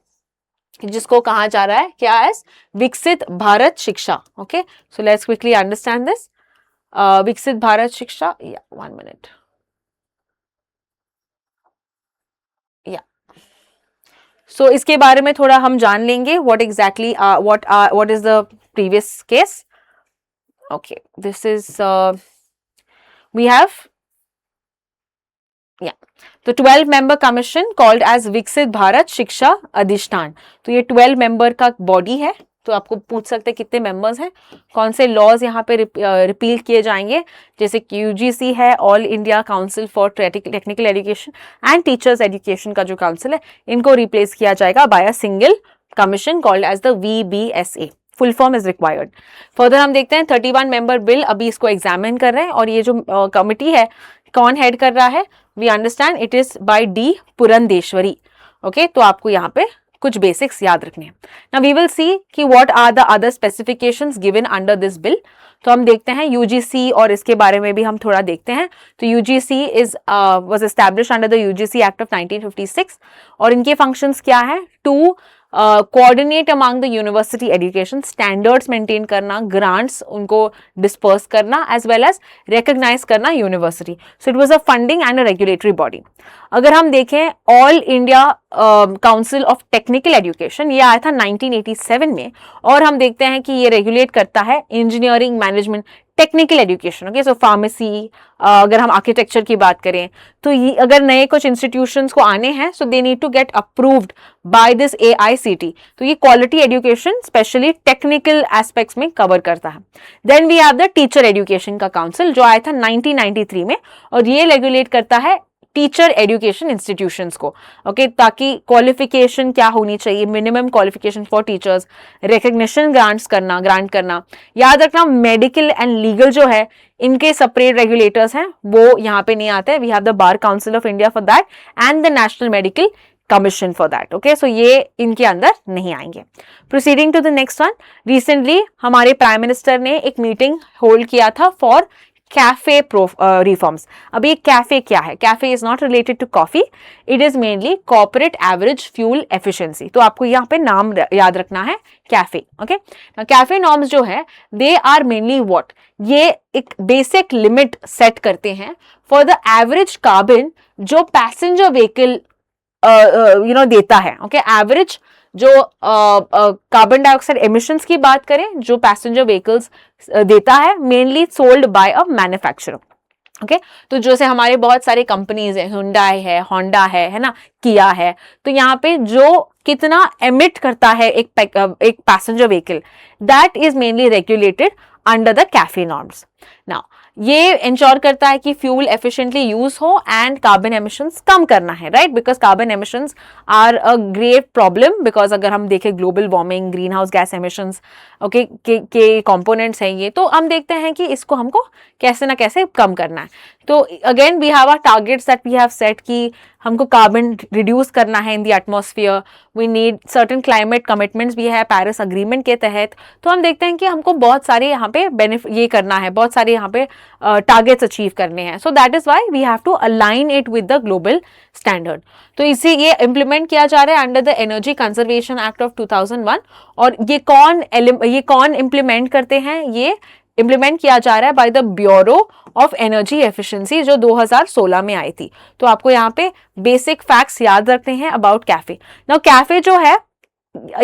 जिसको कहा जा रहा है क्या, एज विकसित भारत शिक्षा. Okay, so let's quickly understand this. विकसित भारत शिक्षा, या 1 मिनट, या सो इसके बारे में थोड़ा हम जान लेंगे. What exactly what is the previous case. Okay, this is we have तो 12 मेंबर कमीशन कॉल्ड एज विकसित भारत शिक्षा अधिष्ठान. तो ये 12 मेंबर का बॉडी है. तो आपको पूछ सकते हैं कितने मेंबर्स हैं, कौन से लॉज यहाँ पे रिपील किए जाएंगे, जैसे कि यूजीसी है, all India council for technical education and teachers education का जो काउंसिल है, इनको रिप्लेस किया जाएगा by a single commission called as the VBSA. Full form is required. Further हम देखते हैं 31 मेंबर बिल अभी इसको एग्जामिन कर रहे हैं, और ये जो कमिटी है कौन हेड कर रहा है, we understand it is by D Purandeswari. Okay, तो आपको यहाँ पे कुछ बेसिक्स याद रखने हैं. नाउ वी विल सी कि what are the other specifications given under this bill. तो हम देखते हैं यूजीसी, और इसके बारे में भी हम थोड़ा देखते हैं. तो UGC was established under the UGC act of 1956, और इनके फंक्शंस क्या है, to coordinate among the university education, standards maintain करना, ग्रांट्स उनको डिस्पर्स करना, एज वेल एज रिकॉग्नाइज करना university. So it was a funding and a regulatory body. अगर हम देखें all India council of technical education, ये आया था 1987 में, और हम देखते हैं कि ये रेगुलेट करता है engineering, management, technical education. Okay, so pharmacy, अगर हम आर्किटेक्चर की बात करें, तो ये अगर नए कुछ इंस्टीट्यूशंस को आने हैं, so they need to get approved by this AICT. तो ये quality education specially technical aspects में कवर करता है. Then we have the teacher education का काउंसिल, जो आया था 1993 में, और ये रेगुलेट करता है टीचर एजुकेशन इंस्टीट्यूशंस को. ओके, ताकि क्वालिफिकेशन क्या होनी चाहिए, minimum qualification for teachers, recognition grant करना. याद रखना, मेडिकल एंड लीगल जो है इनके सेपरेट रेगुलेटर्स हैं, वो यहाँ पे नहीं आते. We have the bar council of India for that and the national medical commission for that. Okay, so ये इनके अंदर नहीं आएंगे. Proceeding to the next one. Recently हमारे प्राइम मिनिस्टर ने एक मीटिंग होल्ड किया था फॉर कैफे रिफॉर्म्स. अब ये कैफे क्या है? Cafe is not related to coffee, it is mainly corporate average fuel efficiency. तो आपको यहाँ पे नाम याद रखना है, कैफे. ओके, कैफे नॉर्म्स जो है, दे आर मेनली व्हाट, ये एक बेसिक लिमिट सेट करते हैं फॉर द एवरेज कार्बन जो पैसेंजर व्हीकल देता है. ओके, एवरेज जो कार्बन डाइऑक्साइड एमिशंस की बात करें, जो पैसेंजर व्हीकल्स देता है, mainly sold by a manufacturer. Okay, तो जैसे हमारे बहुत सारे कंपनीज है, हुंडई है, होंडा है ना, किया है. तो यहाँ पे जो कितना एमिट करता है एक passenger vehicle, that is mainly regulated under the cafe norms. Now ये इंश्योर करता है कि फ्यूल एफिशिएंटली यूज हो एंड कार्बन एमिशंस कम करना है, right, because carbon emissions are a grave problem. Because अगर हम देखें global warming, green house gas emissions okay के कंपोनेंट्स हैं ये, तो हम देखते हैं कि इसको हमको कैसे ना कैसे कम करना है. तो again we have our targets that we have set कि हमको कार्बन रिड्यूस करना है in the atmosphere, we need certain climate commitments भी है पेरिस अग्रीमेंट के तहत। तो हम देखते हैं कि हमको बहुत सारे यहाँ पे ये करना है, बहुत सारे यहाँ पे टारगेट्स अचीव करने हैं। So that is why we have to align it with the global standard. तो इसे ये इम्प्लीमेंट किया जा रहा है under the energy conservation act of 2001। और ये कौन इम्प्लीमेंट करते हैं? ये इम्प्लीमेंट किया जा रहा है by the bureau of energy efficiency, जो 2016 में आई थी। तो आपको यहाँ पे बेसिक फैक्ट्स याद रखते हैं अबाउट कैफे। नाउ कैफे जो है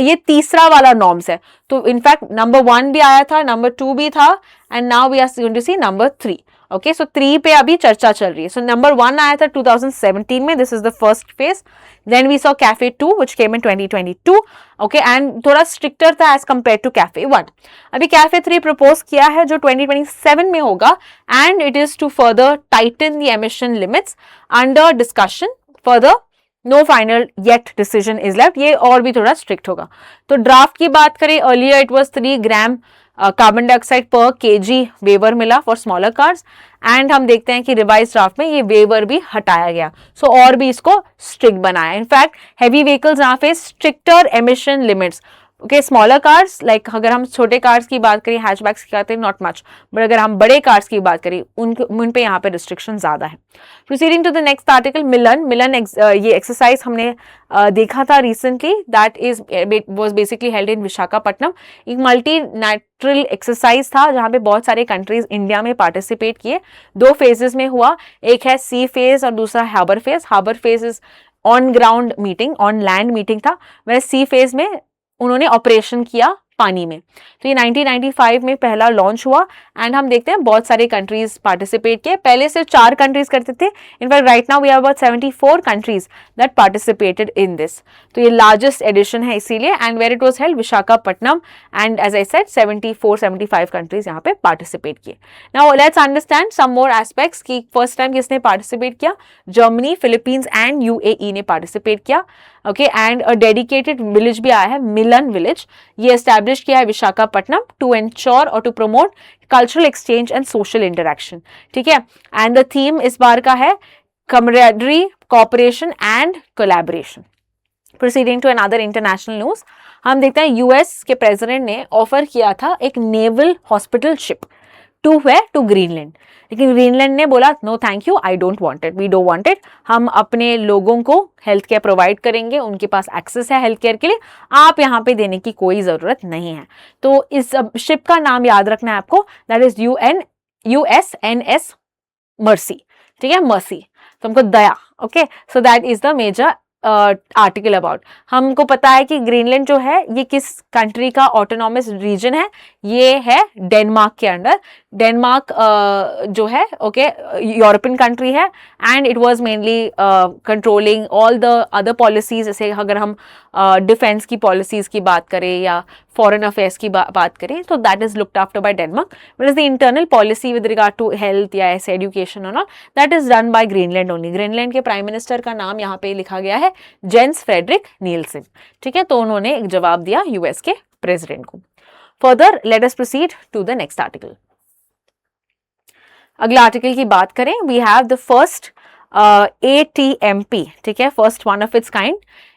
ये तीसरा वाला नॉर्म्स है। तो इनफैक्ट नंबर 1 भी आया था, नंबर 2 भी था, and now we are going to see number 3। Okay, so 3 पे अभी चर्चा चल रही है। सो नंबर 1 आया था 2017 में, this is the first phase. Then we saw cafe 2 which came in 2022। Okay, and थोड़ा स्ट्रिक्टर था एज कंपेयर टू कैफे 1। अभी कैफे 3 प्रपोज किया है जो 2027 में होगा, and it is to further tighten the emission limits under discussion further, no final yet decision is left. ये और भी थोड़ा स्ट्रिक्ट होगा। तो ड्राफ्ट की बात करें, earlier it was 3 gram carbon dioxide पर केजी वेवर मिला फॉर स्मॉलर कार्स, एंड हम देखते हैं कि रिवाइज ड्राफ्ट में ये वेवर भी हटाया गया। सो और भी इसको स्ट्रिक्ट बनाया। इनफैक्ट हैवी व्हीकल्स यहाँ पे stricter emission limits. Okay, smaller cars like अगर हम छोटे कार्स की बात करें, हैचबैक्स की बात करें, नॉट मच, बट अगर हम बड़े कार्स की बात करें उन पे यहाँ पे रिस्ट्रिक्शन ज्यादा है। Proceeding to the next article, Milan ये एक्सरसाइज हमने देखा था recently, that is was basically held in Visakhapatnam. एक मल्टीलैटरल एक्सरसाइज था जहाँ पे बहुत सारे कंट्रीज इंडिया में पार्टिसिपेट किए। 2 फेजेस में हुआ, एक है सी फेज और दूसरा harbour phase. Harbour phase is on ground meeting, on land meeting था, वह सी फेज में उन्होंने ऑपरेशन किया पानी में। तो ये 1995 में पहला लॉन्च हुआ, एंड हम देखते हैं बहुत सारे कंट्रीज पार्टिसिपेट किए। पहले सिर्फ 4 कंट्रीज करते थे, in fact right now we have about 74 countries that participated in this. तो ये लार्जेस्ट एडिशन है इसीलिए, and where it was held Visakhapatnam, and as I said 74-75 countries यहाँ पे पार्टिसिपेट किए। Now let's understand some more aspects कि फर्स्ट टाइम किसने participate किया। जर्मनी, फिलीपींस एंड यूएई ने पार्टिसिपेट किया। Okay, and a dedicated village भी आया है, मिलन विलेज। ये एस्टैब्लिश किया है विशाखापट्टनम टू एंश्योर और to promote cultural exchange and social interaction. ठीक है, एंड द थीम इस बार का है camaraderie, cooperation and collaboration. Proceeding to another international news, हम देखते हैं यूएस के प्रेसिडेंट ने ऑफर किया था एक naval hospital ship to Greenland, लेकिन ग्रीनलैंड ने बोला no thank you, I don't want it, we don't want it. हम अपने लोगों को हेल्थ केयर प्रोवाइड करेंगे, उनके पास एक्सेस है हेल्थ केयर के लिए, आप यहाँ पे देने की कोई जरूरत नहीं है। तो इस शिप का नाम याद रखना है आपको, दैट इज USNS मर्सी। ठीक है, मर्सी, तो हमको दया। Okay, so that is the major article about. हमको पता है कि ग्रीनलैंड जो है ये किस कंट्री का ऑटोनॉमस रीजन है, ये है डेनमार्क के अंडर। डेनमार्क जो है ओके यूरोपियन कंट्री है, and it was mainly controlling all the other policies, जैसे अगर हम डिफेंस की पॉलिसीज की बात करें या फॉरेन अफेयर्स की बात करें, तो that is looked after by Denmark. But is the internal policy with regard to health या ऐसे एजुकेशन और not, that is done by Greenland only. Greenland के प्राइम मिनिस्टर का नाम यहाँ पे लिखा गया है जेंस फ्रेडरिक नीलसन। ठीक है, तो उन्होंने एक जवाब दिया यूएस के प्रेसिडेंट को। Further let us proceed to the next article. अगला आर्टिकल की बात करें, we have the first ATMP। ठीक है, first one of its kind.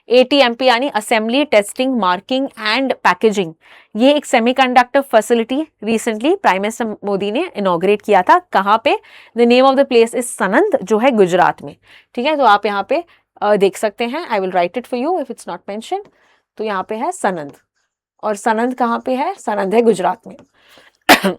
ATMP यानी assembly testing marking and packaging. ये एक semiconductor facility recently prime minister Modi ने इनॉग्रेट किया था। कहाँ पे? The name of the place is Sanand, जो है गुजरात में। ठीक है, तो आप यहाँ पे देख सकते हैं, I will write it for you if it's not mention. तो यहाँ पे है सनंद, और सनंद कहाँ पे है? सनंद है गुजरात में।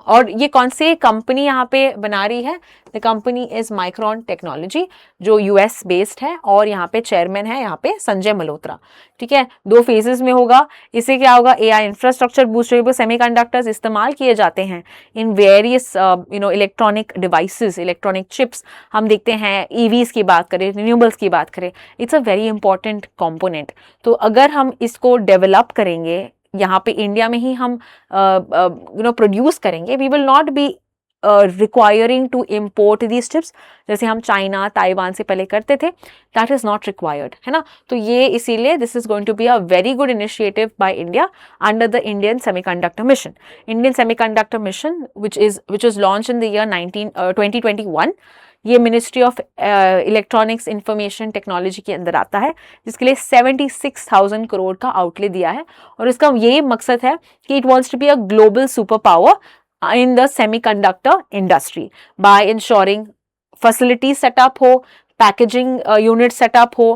और ये कौन सी कंपनी यहाँ पे बना रही है? The company is micron technology, जो यूएस बेस्ड है, और यहाँ पे चेयरमैन है यहाँ पे संजय मल्होत्रा। ठीक है, 2 फेजेस में होगा। इससे क्या होगा? AI इंफ्रास्ट्रक्चर बूस्ट होगा। सेमीकंडक्टर्स इस्तेमाल किए जाते हैं in various electronic devices, electronic chips. हम देखते हैं EVs की बात करें, रिन्यूएबल्स की बात करें, it's a very important component. तो अगर हम इसको डेवलप करेंगे यहाँ पे इंडिया में ही हम प्रोड्यूस करेंगे, we will not be requiring to import these chips, जैसे हम चाइना ताइवान से पहले करते थे, दैट इज नॉट रिक्वायर्ड, है ना। तो ये इसीलिए this is going to be a very good initiative by India under the Indian semiconductor mission. Indian semiconductor mission which is launch in the year 2021। ये ministry of electronics information technology के अंदर आता है, जिसके लिए 76,000 करोड़ का आउटले दिया है। और इसका यही मकसद है कि it wants to be a global super power in the semiconductor industry by ensuring facility setup ho, packaging unit setup ho,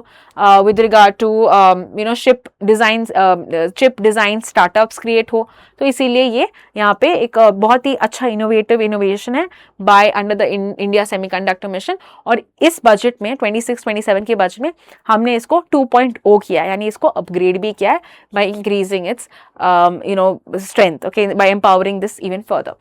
with regard to chip design startups create हो। तो इसीलिए ये यहाँ पे एक बहुत ही अच्छा इनोवेशन है by under the India semiconductor mission. और इस बजट में 26-27 के बजट में हमने इसको 2.0 किया है, यानी इसको अपग्रेड भी किया है by increasing its strength, okay, by empowering this even further.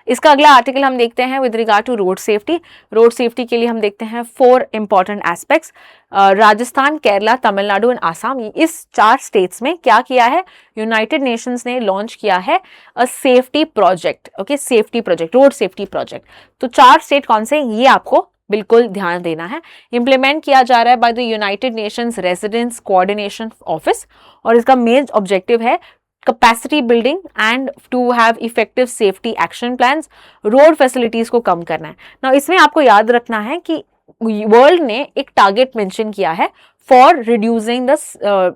इसका अगला आर्टिकल हम देखते हैं with regard to road safety. Road safety के लिए हम देखते हैं 4 important aspects. Rajasthan, Kerala, Tamil Nadu and Assam, इस 4 स्टेट्स में क्या किया है, यूनाइटेड नेशंस ने लॉन्च किया है अ safety project, okay, safety project, road safety project. तो 4 स्टेट कौन से, ये आपको बिल्कुल ध्यान देना है। इंप्लीमेंट किया जा रहा है by the United Nations residence coordination office, और इसका मेन ऑब्जेक्टिव है capacity building and to have effective safety action plans, road facilities को कम करना है। ना इसमें आपको याद रखना है कि वर्ल्ड ने एक टारगेट मेंशन किया है for reducing the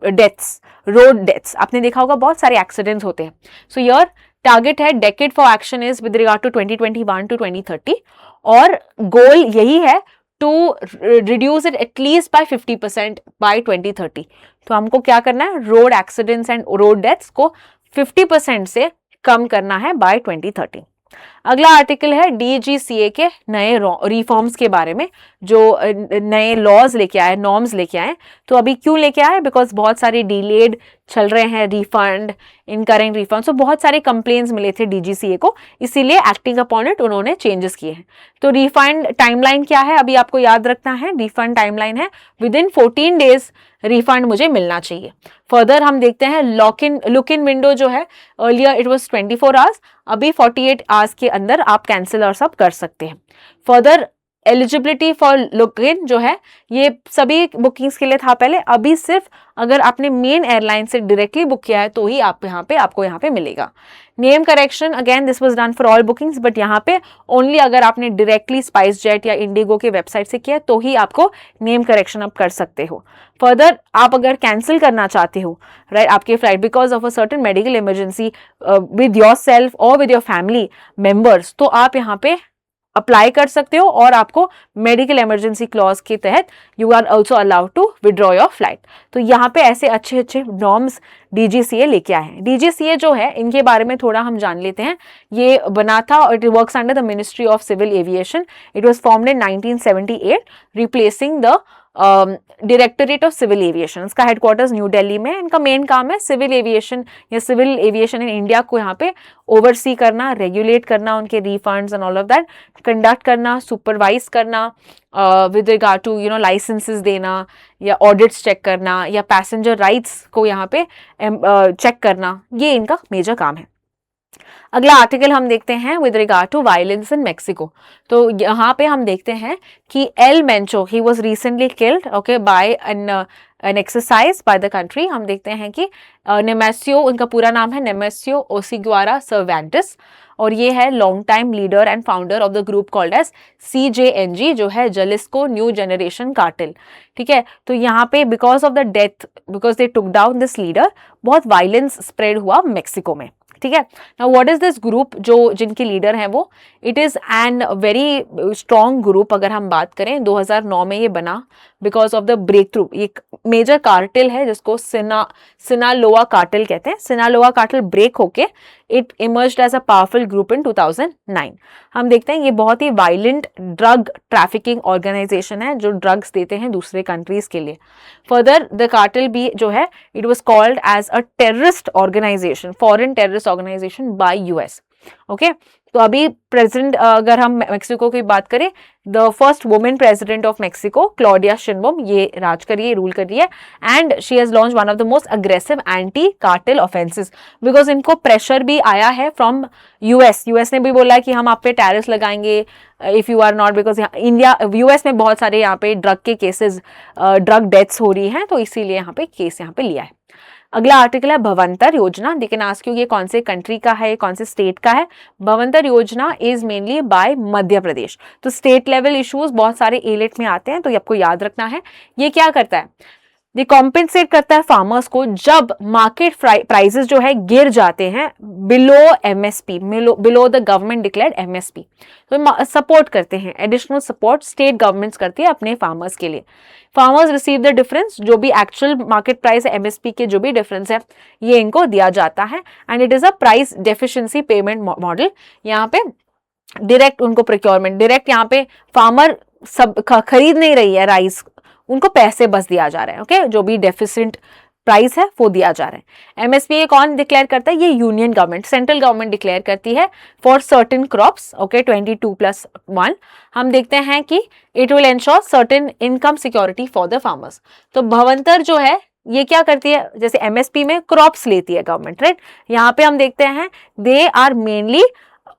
deaths, road deaths. आपने देखा होगा बहुत सारे एक्सीडेंट्स होते हैं। सो योर टारगेट है decade for action is with regard to 2021 to 2030, और गोल यही है to reduce it at least by 50% by 2030। तो हमको क्या करना है, road accidents and road deaths को 50% से कम करना है बाय 2030। अगला आर्टिकल है DGCA के नए रिफॉर्म्स के बारे में, जो नए लॉज लेके आए, नॉर्म्स लेके आए। तो अभी क्यों लेके आए, बिकॉज बहुत सारे डिलेड चल रहे हैं रिफंड, इनकरेक्ट रिफंड, तो बहुत सारे कंप्लेंट्स मिले थे DGCA को, इसीलिए एक्टिंग अपॉन इट उन्होंने चेंजेस किए हैं। तो रिफंड टाइमलाइन क्या है, अभी आपको याद रखना है, रिफंड टाइमलाइन है विद इन 14 डेज रिफंड मुझे मिलना चाहिए। फर्दर हम देखते हैं लुक इन विंडो जो है, अर्लियर इट वाज 24 आवर्स, अभी 48 आवर्स के अंदर आप कैंसिल और सब कर सकते हैं। Further eligibility for look in जो है, ये सभी बुकिंग्स के लिए था पहले, अभी सिर्फ अगर आपने मेन एयरलाइन से डायरेक्टली बुक किया है तो ही आपको यहाँ पे मिलेगा। Name correction, again this was done for all bookings, but यहाँ पे ओनली अगर आपने डायरेक्टली स्पाइस जेट या इंडिगो के वेबसाइट से किया तो ही आपको नेम करेक्शन आप कर सकते हो। फर्दर आप अगर कैंसिल करना चाहते हो, राइट, आपके flight because of a certain medical emergency with your self और विद योर फैमिली मेंबर्स, तो आप यहाँ पे अप्लाई कर सकते हो, और आपको मेडिकल इमरजेंसी क्लॉज के तहत you are also allowed to withdraw your flight. तो यहाँ पे ऐसे अच्छे अच्छे नॉर्म्स DGCA लेके आए हैं। DGCA जो है, इनके बारे में थोड़ा हम जान लेते हैं। ये बना था और it works under the ministry of civil aviation. It was formed in 1978, replacing the directorate of civil aviation. इसका हेडक्वार्टर्स न्यू दिल्ली में। इनका मेन काम है सिविल एविएशन या सिविल एविएशन इन इंडिया को यहाँ पे ओवरसी करना, रेगुलेट करना, उनके refunds and all of that conduct करना, सुपरवाइज करना, विद रिगार्ड टू लाइसेंसेस देना या ऑडिट्स चेक करना या पैसेंजर राइट्स को यहाँ पे चेक करना, ये इनका मेजर काम है। अगला आर्टिकल हम देखते हैं with regard to violence in Mexico. तो यहाँ पे हम देखते हैं कि El Mencho he was recently killed, okay, by an exercise by the country. हम देखते हैं कि नेमेसियो, उनका पूरा नाम है नेमेसियो ओसिग्वारा सर्वेंटिस, और ये है long time leader and founder of the group called as CJNG, जो है जलिस्को न्यू जनरेशन कार्टेल। ठीक है, तो यहाँ पे because of the death, because they took down this leader, बहुत वायलेंस स्प्रेड हुआ मेक्सिको में। ठीक है, now what is this group, जो जिनके लीडर हैं वो, it is an very strong group. अगर हम बात करें 2009 में ये बना because of the break through. एक मेजर कार्टेल है जिसको सिनालोआ कार्टेल कहते हैं। सिनालोआ कार्टेल ब्रेक होके it emerged as a powerful group in 2009। हम देखते हैं ये बहुत ही वायलेंट ड्रग ट्रैफिकिंग ऑर्गेनाइजेशन है जो ड्रग्स देते हैं दूसरे कंट्रीज के लिए। फर्दर द कार्टेल भी जो है, it was called as a terrorist organisation, foreign terrorist organisation by US। Okay, तो अभी प्रेसिडेंट, अगर हम मेक्सिको की बात करें, the first women president of Mexico Claudia Sheinbaum, ये राज कर रही है, रूल कर रही है, and she has launch one of the most aggressive anti cartel offences, because इनको प्रेशर भी आया है फ्रॉम यूएस ने भी बोला है कि हम आप पे टैरिफ लगाएंगे if you are not, because India US में बहुत सारे यहाँ पे ड्रग के केसेस, ड्रग डेथ्स हो रही हैं, तो इसीलिए यहाँ पे केस यहाँ पे लिया है। अगला आर्टिकल है भवंतर योजना। दे कैन आस्क यू ये कौन से कंट्री का है, कौन से स्टेट का है। भवंतर योजना is mainly by Madhya Pradesh. तो स्टेट लेवल इश्यूज बहुत सारे एलेट में आते हैं, तो ये आपको याद रखना है। ये क्या करता है, ये कॉम्पेंसेट करता है फार्मर्स को जब मार्केट प्राइसेस जो है गिर जाते हैं below MSP, below the government declared MSP, तो सपोर्ट करते हैं, एडिशनल सपोर्ट स्टेट गवर्नमेंट्स करती है अपने फार्मर्स के लिए। फार्मर्स रिसीव द डिफरेंस, जो भी एक्चुअल मार्केट प्राइस है एमएसपी के जो भी डिफरेंस है ये इनको दिया जाता है, and it is a price deficiency payment model. यहाँ पे डायरेक्ट उनको प्रोक्योरमेंट, डायरेक्ट यहाँ पे फार्मर सब खरीद नहीं रही है राइस, उनको पैसे बस दिया जा रहा है। ओके, जो भी डेफिसिट प्राइस है वो दिया जा रहा है। एमएसपी ये कौन डिक्लेयर करता है, ये union government, central government declare करती है फॉर सर्टेन क्रॉप्स। ओके, 22+1 हम देखते हैं कि it will ensure certain income security for the farmers. तो भवंतर जो है ये क्या करती है, जैसे एमएसपी में क्रॉप्स लेती है गवर्नमेंट, राइट, यहाँ पे हम देखते हैं they are mainly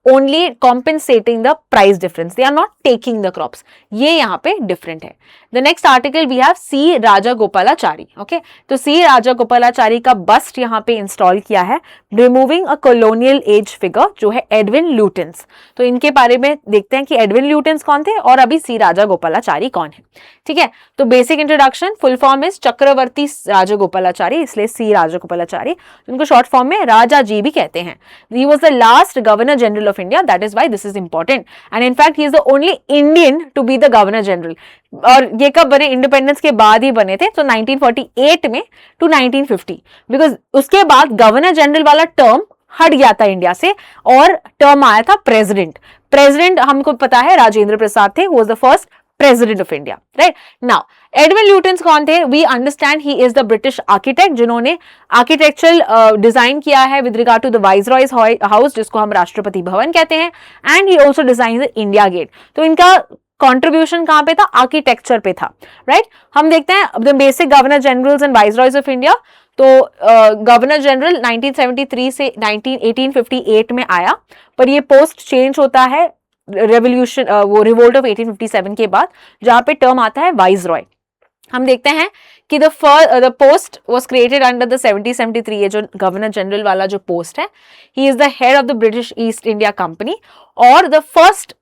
only compensating the price difference, they are not taking the crops, ये यहाँ पे different है। The next article we have C Rajagopalachari. Okay, तो C राजागोपालाचारी का बस्ट यहाँ पे इंस्टॉल किया है, removing a colonial age figure, जो है एडविन ल्यूटेंस। तो इनके बारे में देखते हैं कि एडविन ल्यूटेंस कौन थे और अभी C राजागोपालाचारी कौन है। ठीक है, तो basic introduction, full form is Chakravarti Rajagopalachari, इसलिए C राजागोपालाचारी, उनको शॉर्ट फॉर्म में राजा जी भी कहते हैं। He was the last governor general of India, that is why this is important, and in fact he is the only Indian to be the governor general। और ये कब बने, इंडिपेंडेंस के बाद ही बने थे, तो 1948 में टू 1950, बिकॉज उसके बाद गवर्नर जनरल वाला टर्म हट गया था इंडिया से और टर्म आया था प्रेसिडेंट। प्रेसिडेंट हमको पता है राजेंद्र प्रसाद थे, who was the first president of India, right? Now, Edwin Lutyens कौन थे? We understand he is the British architect, जिन्होंने आर्किटेक्चरल डिजाइन किया है with regard to the viceroy's house, जिसको हम राष्ट्रपति भवन कहते हैं, and he also design the India gate. तो इनका कॉन्ट्रीब्यूशन कहां पे था? आर्किटेक्चर पे था, राइट? हम देखते हैं the basic governor generals and viceroys of India. तो गवर्नर जनरल 1973 से 1858 में आया, पर ये पोस्ट चेंज होता है रेवोल्यूशन, वो रिवोल्ट ऑफ 1857 के बाद, जहां पे टर्म आता है वाइसरॉय। हम देखते हैं कि the post was created under the 1773, ये जो गवर्नर जनरल वाला जो पोस्ट है, he is the head of the British east India company, और द फर्स्ट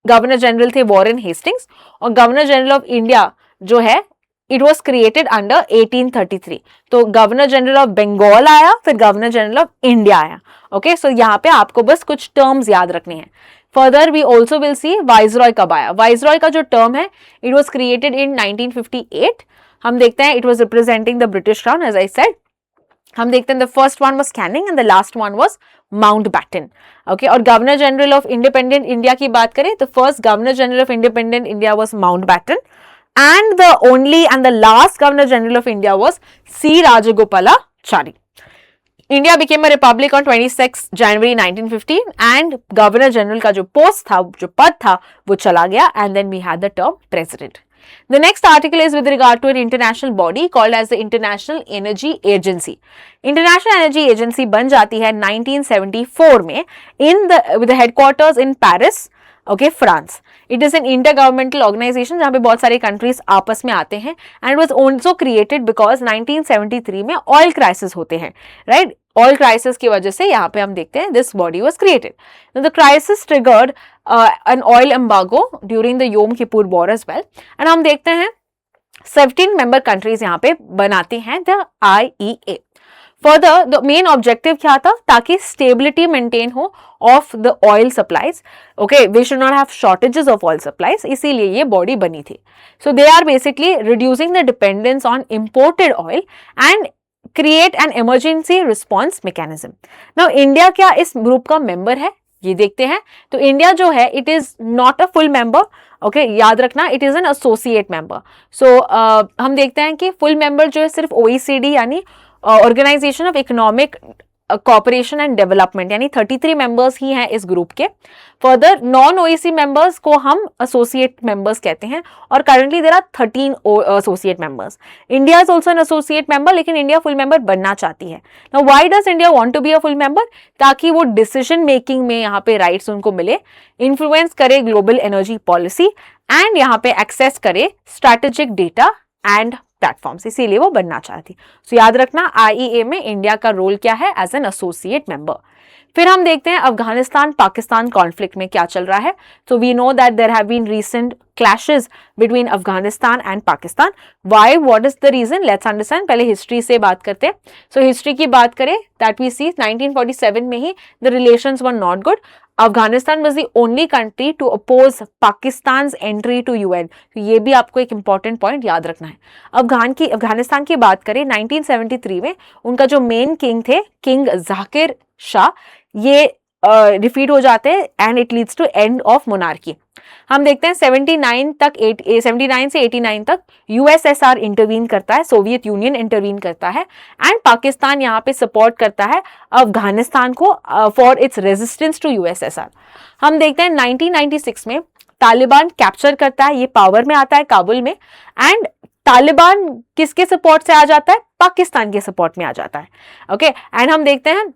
गवर्नर जनरल थे वॉरेन हेस्टिंग्स, और गवर्नर जनरल ऑफ इंडिया जो है इट वॉज क्रिएटेड अंडर 1833। तो गवर्नर जनरल ऑफ बंगाल आया, फिर गवर्नर जनरल ऑफ इंडिया आया। Okay, so यहाँ पे आपको बस कुछ टर्म्स याद रखने हैं। Further we also will see viceroy कब आया। वाइसरॉय का जो टर्म है इट वॉज क्रिएटेड इन 1958। हम देखते हैं it was representing the British crown, as I said. हम देखते हैं the first one was Canning and the last one was Mountbatten. Okay, और governor general of independent India की बात करें तो first governor general of independent India was Mountbatten, and the only and the last governor general of India was C Rajagopalachari. India became a republic on 26 January 1915 and governor general का जो post था, जो पद था, वो चला गया, and then we had the term president. The next article is with regard to an international body called as the International Energy Agency. International Energy Agency बन जाती है 1974 में with the headquarters in Paris, okay, France. It is an intergovernmental organisation जहां पे बहुत सारे countries आपस में आते हैं, and it was also created because 1973 में ऑयल क्राइसिस होते हैं, राइट? ऑयल क्राइसिस की वजह से यहाँ पे हम देखते हैं this body was created. The crisis triggered an oil embargo during the योम Kippur war as well, and हम देखते हैं 17 मेंबर कंट्रीज यहाँ पे बनाती हैं the IEA। Further the main objective क्या था? ताकि स्टेबिलिटी मेंटेन हो of the oil supplies. Okay, we should not have shortages of oil supplies, इसीलिए ये बॉडी बनी थी। So they are basically reducing the dependence on imported oil and create an emergency response mechanism. Now India क्या इस group का member है? ये देखते हैं। तो इंडिया जो है it is not a full member, okay, याद रखना, it is an associate member. So हम देखते हैं कि फुल मेंबर जो है सिर्फ OECD यानी organisation of economic cooperation and development, यानी 33 मेंबर्स ही हैं इस ग्रुप के। फर्दर नॉन ओईसी मेंबर्स को हम एसोसिएट मेंबर्स कहते हैं, और currently there are 13 associate members. India is also an associate member, लेकिन इंडिया फुल मेंबर बनना चाहती है। Now why does India want to be a full member? ताकि वो डिसीजन मेकिंग में यहाँ पे राइट्स उनको मिले, इन्फ्लुएंस करे ग्लोबल एनर्जी पॉलिसी, एंड यहाँ पे एक्सेस करे स्ट्रैटेजिक डेटा एंड प्लेटफॉर्म्स, इसीलिए वो बनना चाहती। सो याद रखना आईईए में इंडिया का रोल क्या है एज एन एसोसिएट मेंबर। फिर हम देखते हैं अफगानिस्तान पाकिस्तान कॉन्फ्लिक्ट में क्या चल रहा है। तो we know that there have been recent clashes between Afghanistan and Pakistan. Why, what is the reason? Let's understand. पहले हिस्ट्री से बात करते हैं। सो हिस्ट्री की बात करें दैट वी सी 1947 में ही the relations were not good. Afghanistan was the only country to oppose Pakistan's entry to UN। तो ये भी आपको एक इंपॉर्टेंट पॉइंट याद रखना है। अफगानिस्तान की बात करें 1973 में उनका जो मेन किंग थे, किंग जाकिर शाह, ये डिफीट हो जाते हैं and it leads to end of monarchy. हम देखते हैं 79 से 89 तक यूएसएसआर इंटरवीन करता है, सोवियत यूनियन इंटरवीन करता है, एंड पाकिस्तान यहाँ पे सपोर्ट करता है अफगानिस्तान को for its resistance to USSR. हम देखते हैं 1996 में तालिबान कैप्चर करता है, ये पावर में आता है काबुल में, एंड तालिबान किसके सपोर्ट से आ जाता है? पाकिस्तान के सपोर्ट में आ जाता है। ओके, एंड हम देखते हैं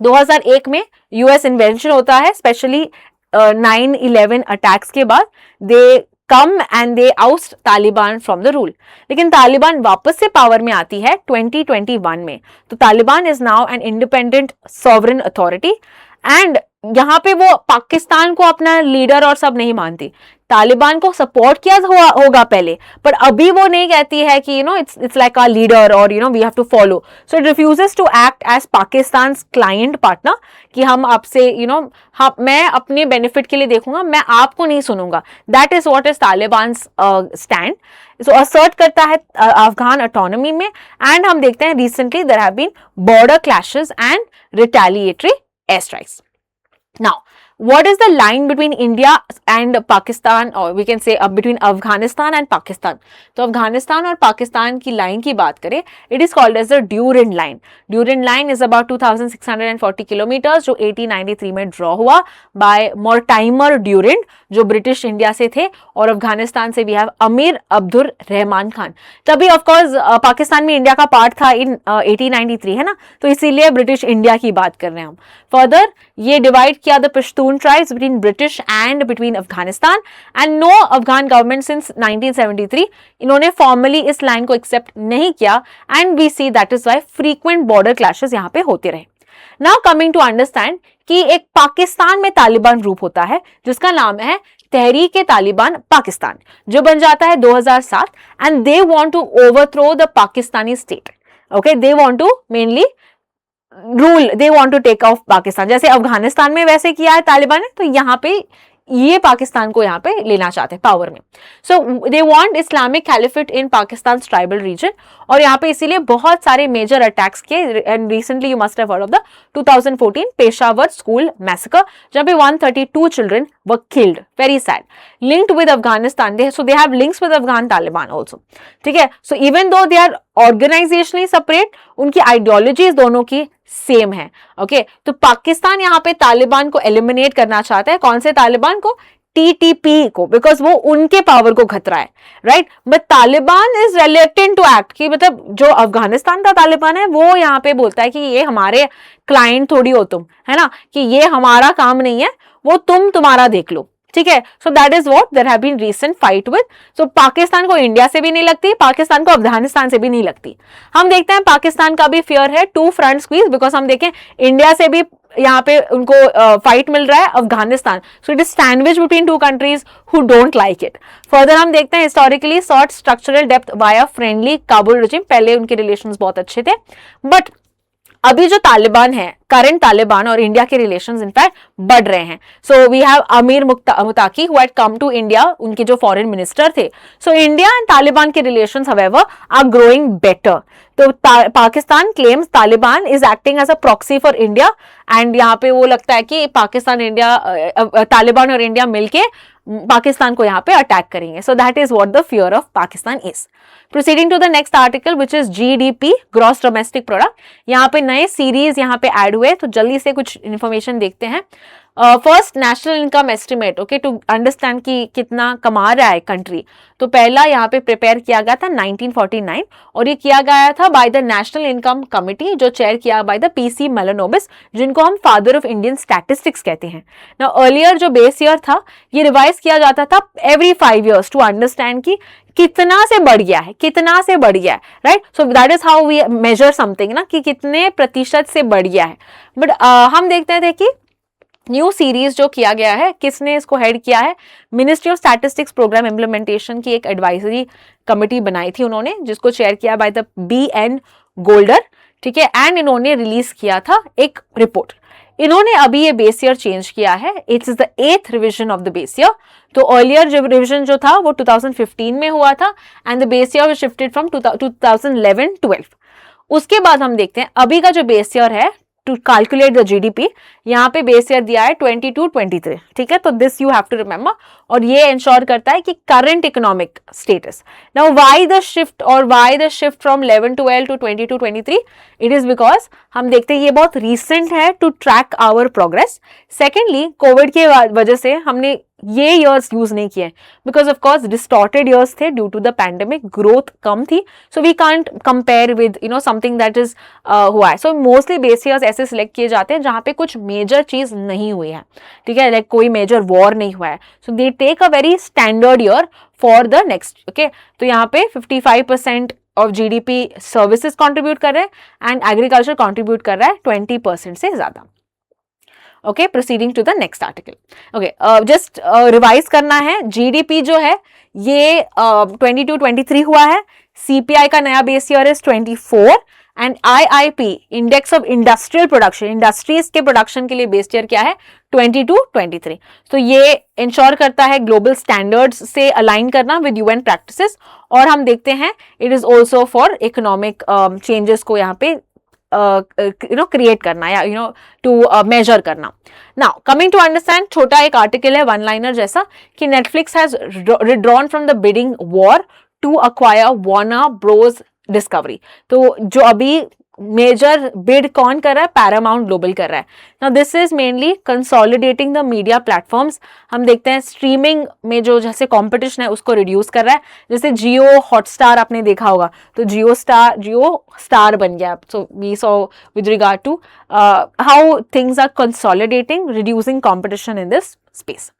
2001 में यूएस इन्वेंशन होता है, स्पेशली 9/11 अटैक्स के बाद they came and they ousted Taliban from the rule. लेकिन तालिबान वापस से पावर में आती है 2021 में। तो Taliban is now an independent sovereign authority, and यहाँ पे वो पाकिस्तान को अपना लीडर और सब नहीं मानती। तालिबान को सपोर्ट किया होगा पहले, पर अभी वो नहीं कहती है कि इट्स लाइक अ लीडर और we have to follow. So it refuses to act as Pakistan client partner, कि हम आपसे मैं अपने बेनिफिट के लिए देखूंगा, मैं आपको नहीं सुनूंगा। That is what is Taliban stand. So assert करता है अफगान ऑटोनॉमी में, एंड हम देखते हैं recently there have been border clashes and retaliatory air strikes. Now, what is the line between India and Pakistan, or we can say between Afghanistan and Pakistan? तो अफगानिस्तान और पाकिस्तान की line की बात करें, it is called as the Durand line. Durand line is about 2640 kilometre, जो 1893 में draw हुआ by Mortimer Durand, जो ब्रिटिश इंडिया से थे, और अफगानिस्तान से भी है अमीर अब्दुल रहमान खान। तभी ऑफकोर्स पाकिस्तान में इंडिया का पार्ट था इन 1893, है ना, तो इसीलिए ब्रिटिश इंडिया की बात कर रहे हैं हम। फर्दर ये डिवाइड किया the Pashtun tribes between British and between Afghanistan, and no Afghan government since 1973 इन्होंने फॉर्मली इस लाइन को एक्सेप्ट नहीं किया, and we see that is why frequent border clashes यहाँ पे होते रहे। नाउ कमिंग टू अंडरस्टैंड कि एक पाकिस्तान में तालिबान ग्रुप होता है जिसका नाम है तहरीक तालिबान पाकिस्तान, जो बन जाता है 2007, and they want to overthrow the Pakistani state. Okay, they want to mainly rule, they want to take off Pakistan, जैसे अफगानिस्तान में वैसे किया है तालिबान ने, तो यहाँ पे ये पाकिस्तान को यहाँ पे लेना चाहते हैं पावर में। So they want Islamic caliphate in Pakistan tribal region, और यहाँ पे इसीलिए बहुत सारे मेजर अटैक्स किए। And recently you must have heard of the 2014 Peshawar school massacre, जहाँ पे 132 children were killed, very sad, linked with Afghanistan. So they have links with Afghan Taliban also, ठीक है। So even though they are organisationally separate, उनकी ideologies दोनों की same है। Okay, तो पाकिस्तान यहाँ पे तालिबान को एलिमिनेट करना चाहता है। कौन से तालिबान को? टीटीपी को, बिकॉज वो उनके पावर को खतरा है, right. But Taliban is reluctant to act, कि मतलब जो अफगानिस्तान का तालिबान है वो यहाँ पे बोलता है कि ये हमारे क्लाइंट थोड़ी हो तुम, है ना, कि ये हमारा काम नहीं है, वो तुम्हारा देख लो, ठीक है। So that is what there have been recent fight with. So Pakistan को इंडिया से भी नहीं लगती, पाकिस्तान को अफगानिस्तान से भी नहीं लगती। हम देखते हैं पाकिस्तान का भी फियर है टू फ्रंट स्क्वीज, बिकॉज हम देखें इंडिया से भी यहाँ पे उनको फाइट मिल रहा है Afghanistan. So it is sandwich between two countries who don't like it. Further हम देखते हैं historically sort structural depth via friendly Kabul regime, पहले उनके रिलेशंस बहुत अच्छे थे, बट अभी जो तालिबान है, करंट तालिबान और इंडिया के रिलेशंस इनफैक्ट बढ़ रहे हैं। सो we have Amir Muttaqi who had come to India, उनके जो फॉरेन मिनिस्टर थे। सो इंडिया एंड तालिबान के relations however are growing better. तो Pakistan claims Taliban is acting as a proxy for India, and यहाँ पे वो लगता है कि पाकिस्तान इंडिया तालिबान और इंडिया मिलके पाकिस्तान को यहाँ पे अटैक करेंगे. So that is what the fear of Pakistan is. Proceeding to the next article which is GDP, gross domestic product. यहाँ पे नए सीरीज यहाँ पे ऐड हुए, तो जल्दी से कुछ इन्फॉर्मेशन देखते हैं. First national income estimate, okay, to understand कि कितना कमा रहा है कंट्री. तो पहला यहाँ पे प्रिपेयर किया गया था 1949 और ये किया गया था by the national income committee, जो चेयर किया बाय द पीसी मेलानोबिस, जिनको हम फादर ऑफ इंडियन स्टैटिस्टिक्स कहते हैं. ना अर्लियर जो बेस ईयर था ये रिवाइज किया जाता था एवरी 5 years टू अंडरस्टैंड कि कितना से बढ़ गया है, कितना से बढ़ गया है, right. So that is how we measure something ना, कि कितने प्रतिशत से बढ़ गया है. बट हम देखते थे कि न्यू सीरीज जो किया गया है, किसने इसको हेड किया है, ministry of statistics programme implementation की एक एडवाइजरी कमिटी बनाई थी उन्होंने, जिसको चेयर किया बाय द BN गोल्डर, ठीक है. एंड इन्होंने रिलीज किया था एक रिपोर्ट. इन्होंने अभी ये बेस ईयर चेंज किया है. It's the 8th revision of the base year. तो अर्लियर जो रिविजन जो था वो 2015 में हुआ था and the base year shifted from 2011-12. उसके बाद हम देखते हैं अभी का जो बेस ईयर है टू कैलकुलेट द जीडीपी, यहाँ पे बेस ईयर दिया है 22-23, ठीक है. तो this you have to remember, और ये इंश्योर करता है कि current economic status. Now why the shift from 11-12 to 22-23? It is because हम देखते हैं ये बहुत रीसेंट है to track our progress. Secondly, Covid के वजह से हमने ये ईयर्स यूज नहीं किए because of course distorted years थे due to the pandemic, growth कम थी. So we can't compare with something that is हुआ है. सो मोस्टली बेस ईयर्स ऐसे सिलेक्ट किए जाते हैं जहां पे कुछ मेजर चीज नहीं हुई है, ठीक है, लाइक कोई मेजर वॉर नहीं हुआ है. So they take a very standard year for the next, okay. तो यहाँ पे 55% ऑफ जीडीपी सर्विसेज कंट्रीब्यूट कर रहे हैं एंड एग्रीकल्चर कंट्रीब्यूट कर रहा है 20% से ज्यादा. Okay, proceeding to the next article. Okay, just revise करना है. जीडीपी जो है ये 22-23 हुआ है. सीपीआई का नया base year is 24 and IIP, index of industrial production, industries के प्रोडक्शन के लिए बेस ईयर क्या है 22-23. तो ये इंश्योर करता है ग्लोबल स्टैंडर्ड्स से अलाइन करना विद यूएन प्रैक्टिसेस. और हम देखते हैं it is also for economic changes को यहाँ पे क्रिएट करना या टू मेजर करना. नाउ कमिंग टू अंडरस्टैंड, छोटा एक आर्टिकल है, वन लाइनर जैसा, कि Netflix has withdrawn from the bidding war to acquire Warner Bros Discovery. तो जो अभी मेजर बिड कौन कर रहा है, पैरामाउंट ग्लोबल कर रहा है. Now this is mainly consolidating the media platforms. हम देखते हैं स्ट्रीमिंग में जो जैसे कंपटीशन है उसको रिड्यूस कर रहा है. जैसे जियो हॉटस्टार आपने देखा होगा, तो जियो स्टार बन गया. So we saw with regard to how things are consolidating, reducing competition in this space.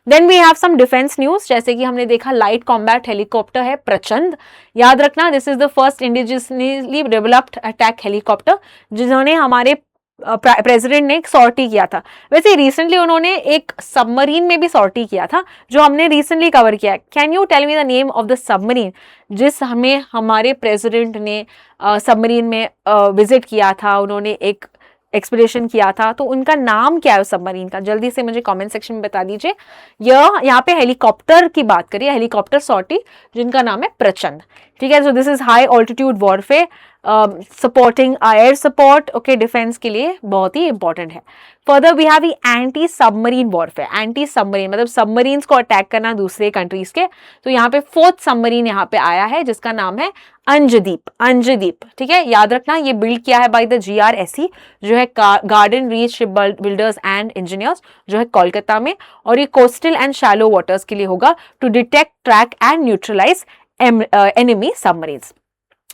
Then we have some defence news, जैसे कि हमने देखा लाइट कॉम्बैट हेलीकॉप्टर है प्रचंड. याद रखना, this is the first indigenously developed attack helicopter, जिन्होंने हमारे प्रेसिडेंट ने एक सॉर्टी किया था. वैसे रिसेंटली उन्होंने एक सबमरीन में भी सॉर्टी किया था जो हमने रिसेंटली कवर किया. Can you tell me the name of the submarine जिस हमें हमारे प्रेसिडेंट ने सबमरीन में विजिट किया था, उन्होंने एक एक्सपीडिशन किया था, तो उनका नाम क्या है उस सबमरीन का? जल्दी से मुझे कमेंट सेक्शन में बता दीजिए. यहाँ पे हेलीकॉप्टर की बात करिए, हेलीकॉप्टर सॉर्टी, जिनका नाम है प्रचंड, ठीक है. So this is high altitude warfare supporting air support, okay, defence के लिए बहुत ही इंपॉर्टेंट है. Further we have anti submarine warfare. Anti submarine मतलब सबमरीन्स को अटैक करना दूसरे कंट्रीज के. तो यहाँ पे 4th सबमरीन यहाँ पे आया है जिसका नाम है अंजदीप, ठीक है. याद रखना, ये बिल्ड किया है बाय द GRSE, जो है garden reach ship builders and engineers, जो है कोलकाता में. और ये कोस्टल एंड शैलो वाटर्स के लिए होगा to detect, track and neutralise enemy submarines.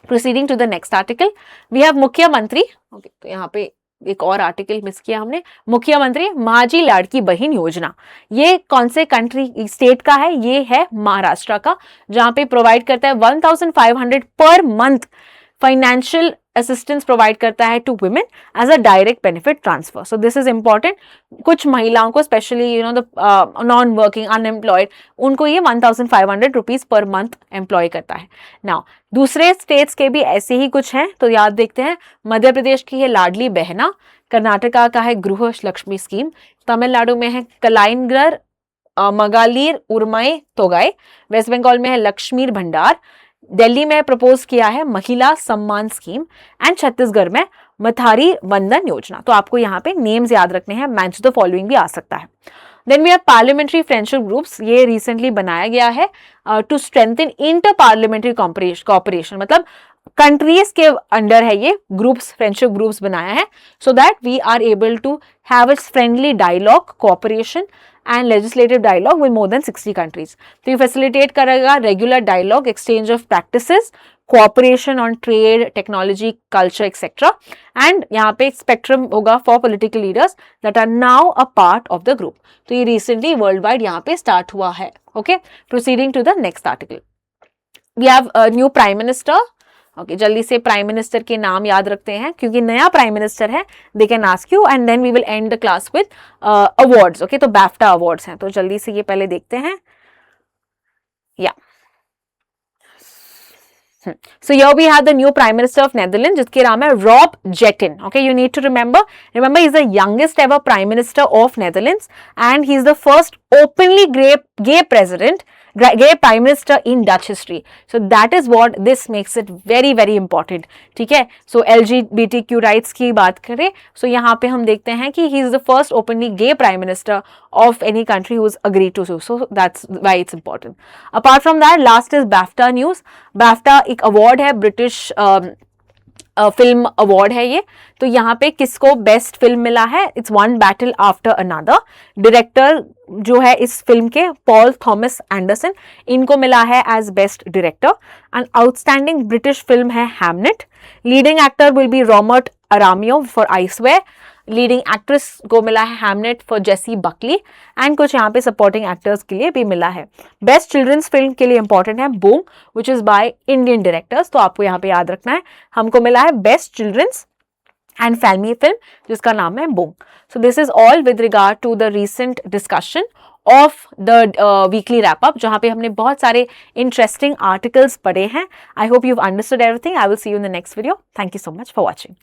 Proceeding to the next article, we have मुख्यमंत्री. ओके, तो यहाँ पे एक और आर्टिकल मिस किया हमने. मुख्यमंत्री माझी लाड़की बहन योजना, ये कौन से कंट्री स्टेट का है? ये है महाराष्ट्र का, जहां पे प्रोवाइड करता है 1500 per month financial assistance provide करता है to women as a direct benefit transfer. So this is important. कुछ महिलाओं को specially the non working unemployed, उनको ये 1500 रुपीज पर मंथ एम्प्लॉय करता है. नाउ दूसरे स्टेट्स के भी ऐसे ही कुछ हैं, तो याद देखते हैं. मध्य प्रदेश की है लाडली बहना, कर्नाटका का है गृह लक्ष्मी स्कीम, तमिलनाडु में है कलाइनगर मगालीर उर्मय तोगाई, वेस्ट बंगाल में है लक्ष्मीर भंडार, दिल्ली में प्रपोज किया है महिला सम्मान स्कीम एंड छत्तीसगढ़ में मथारी वंदन योजना. तो आपको यहाँ पे नेम्स याद रखने हैं, मैच द फॉलोइंग भी आ सकता है. Then we have parliamentary friendship groups, ये रिसेंटली बनाया गया है to strengthen inter parliamentary cooperation, मतलब कंट्रीज के अंडर है ये ग्रुप्स, फ्रेंडशिप ग्रुप्स बनाया है, so that we are able to have a friendly dialogue, cooperation and legislative dialogue with more than 60 countries. तो ये फैसिलिटेट करेगा regular dialogue, exchange of practices, cooperation on trade, technology, culture, etc. And यहाँ पे spectrum होगा for political leaders that are now a part of the group. तो ये recently world wide यहाँ पे स्टार्ट हुआ है। Okay, proceeding to the next article, we have new prime minister. Okay, जल्दी से प्राइम मिनिस्टर के नाम याद रखते हैं क्योंकि नया प्राइम मिनिस्टर है, they can ask you, and then we will end the class with awards. Okay, तो BAFTA अवार्ड्स हैं, तो जल्दी से ये पहले देखते हैं। या So here we have the new Prime Minister of Netherlands, जिसके नाम है Rob Jetten. Okay, you need to remember he's the youngest ever Prime Minister of Netherlands, and he's the first openly gay Prime Minister in Dutch history. So that is what this makes it very very important. ठीक है, so LGBTQ rights की बात करें, so यहाँ पे हम देखते हैं कि he is the first openly gay Prime Minister of any country who is agreed to do so. That's why it's important. Apart from that, last is BAFTA news. BAFTA एक अवार्ड है, British film award है ये। तो यहाँ पे किसको best film मिला है? It's one battle after another. Director जो है इस फिल्म के पॉल थॉमस एंडरसन, इनको मिला है as best director. And outstanding British film है Hamnet. Leading actor will be Robert Aramayo for I Swear. Leading actress को मिला है Hamnet for Jessie Buckley, and कुछ यहाँ पे सपोर्टिंग एक्टर्स के लिए भी मिला है। बेस्ट चिल्ड्रंस फिल्म के लिए इंपॉर्टेंट है boom, which is by Indian directors, तो आपको यहाँ पे याद रखना है, हमको मिला है best children's and family film जिसका नाम है Boom. So this is all with regard to the recent discussion of the weekly wrap up, जहाँ पे हमने बहुत सारे इंटरेस्टिंग आर्टिकल्स पढ़े हैं। I hope you have understood everything. I will see you in the next video. Thank you so much for watching.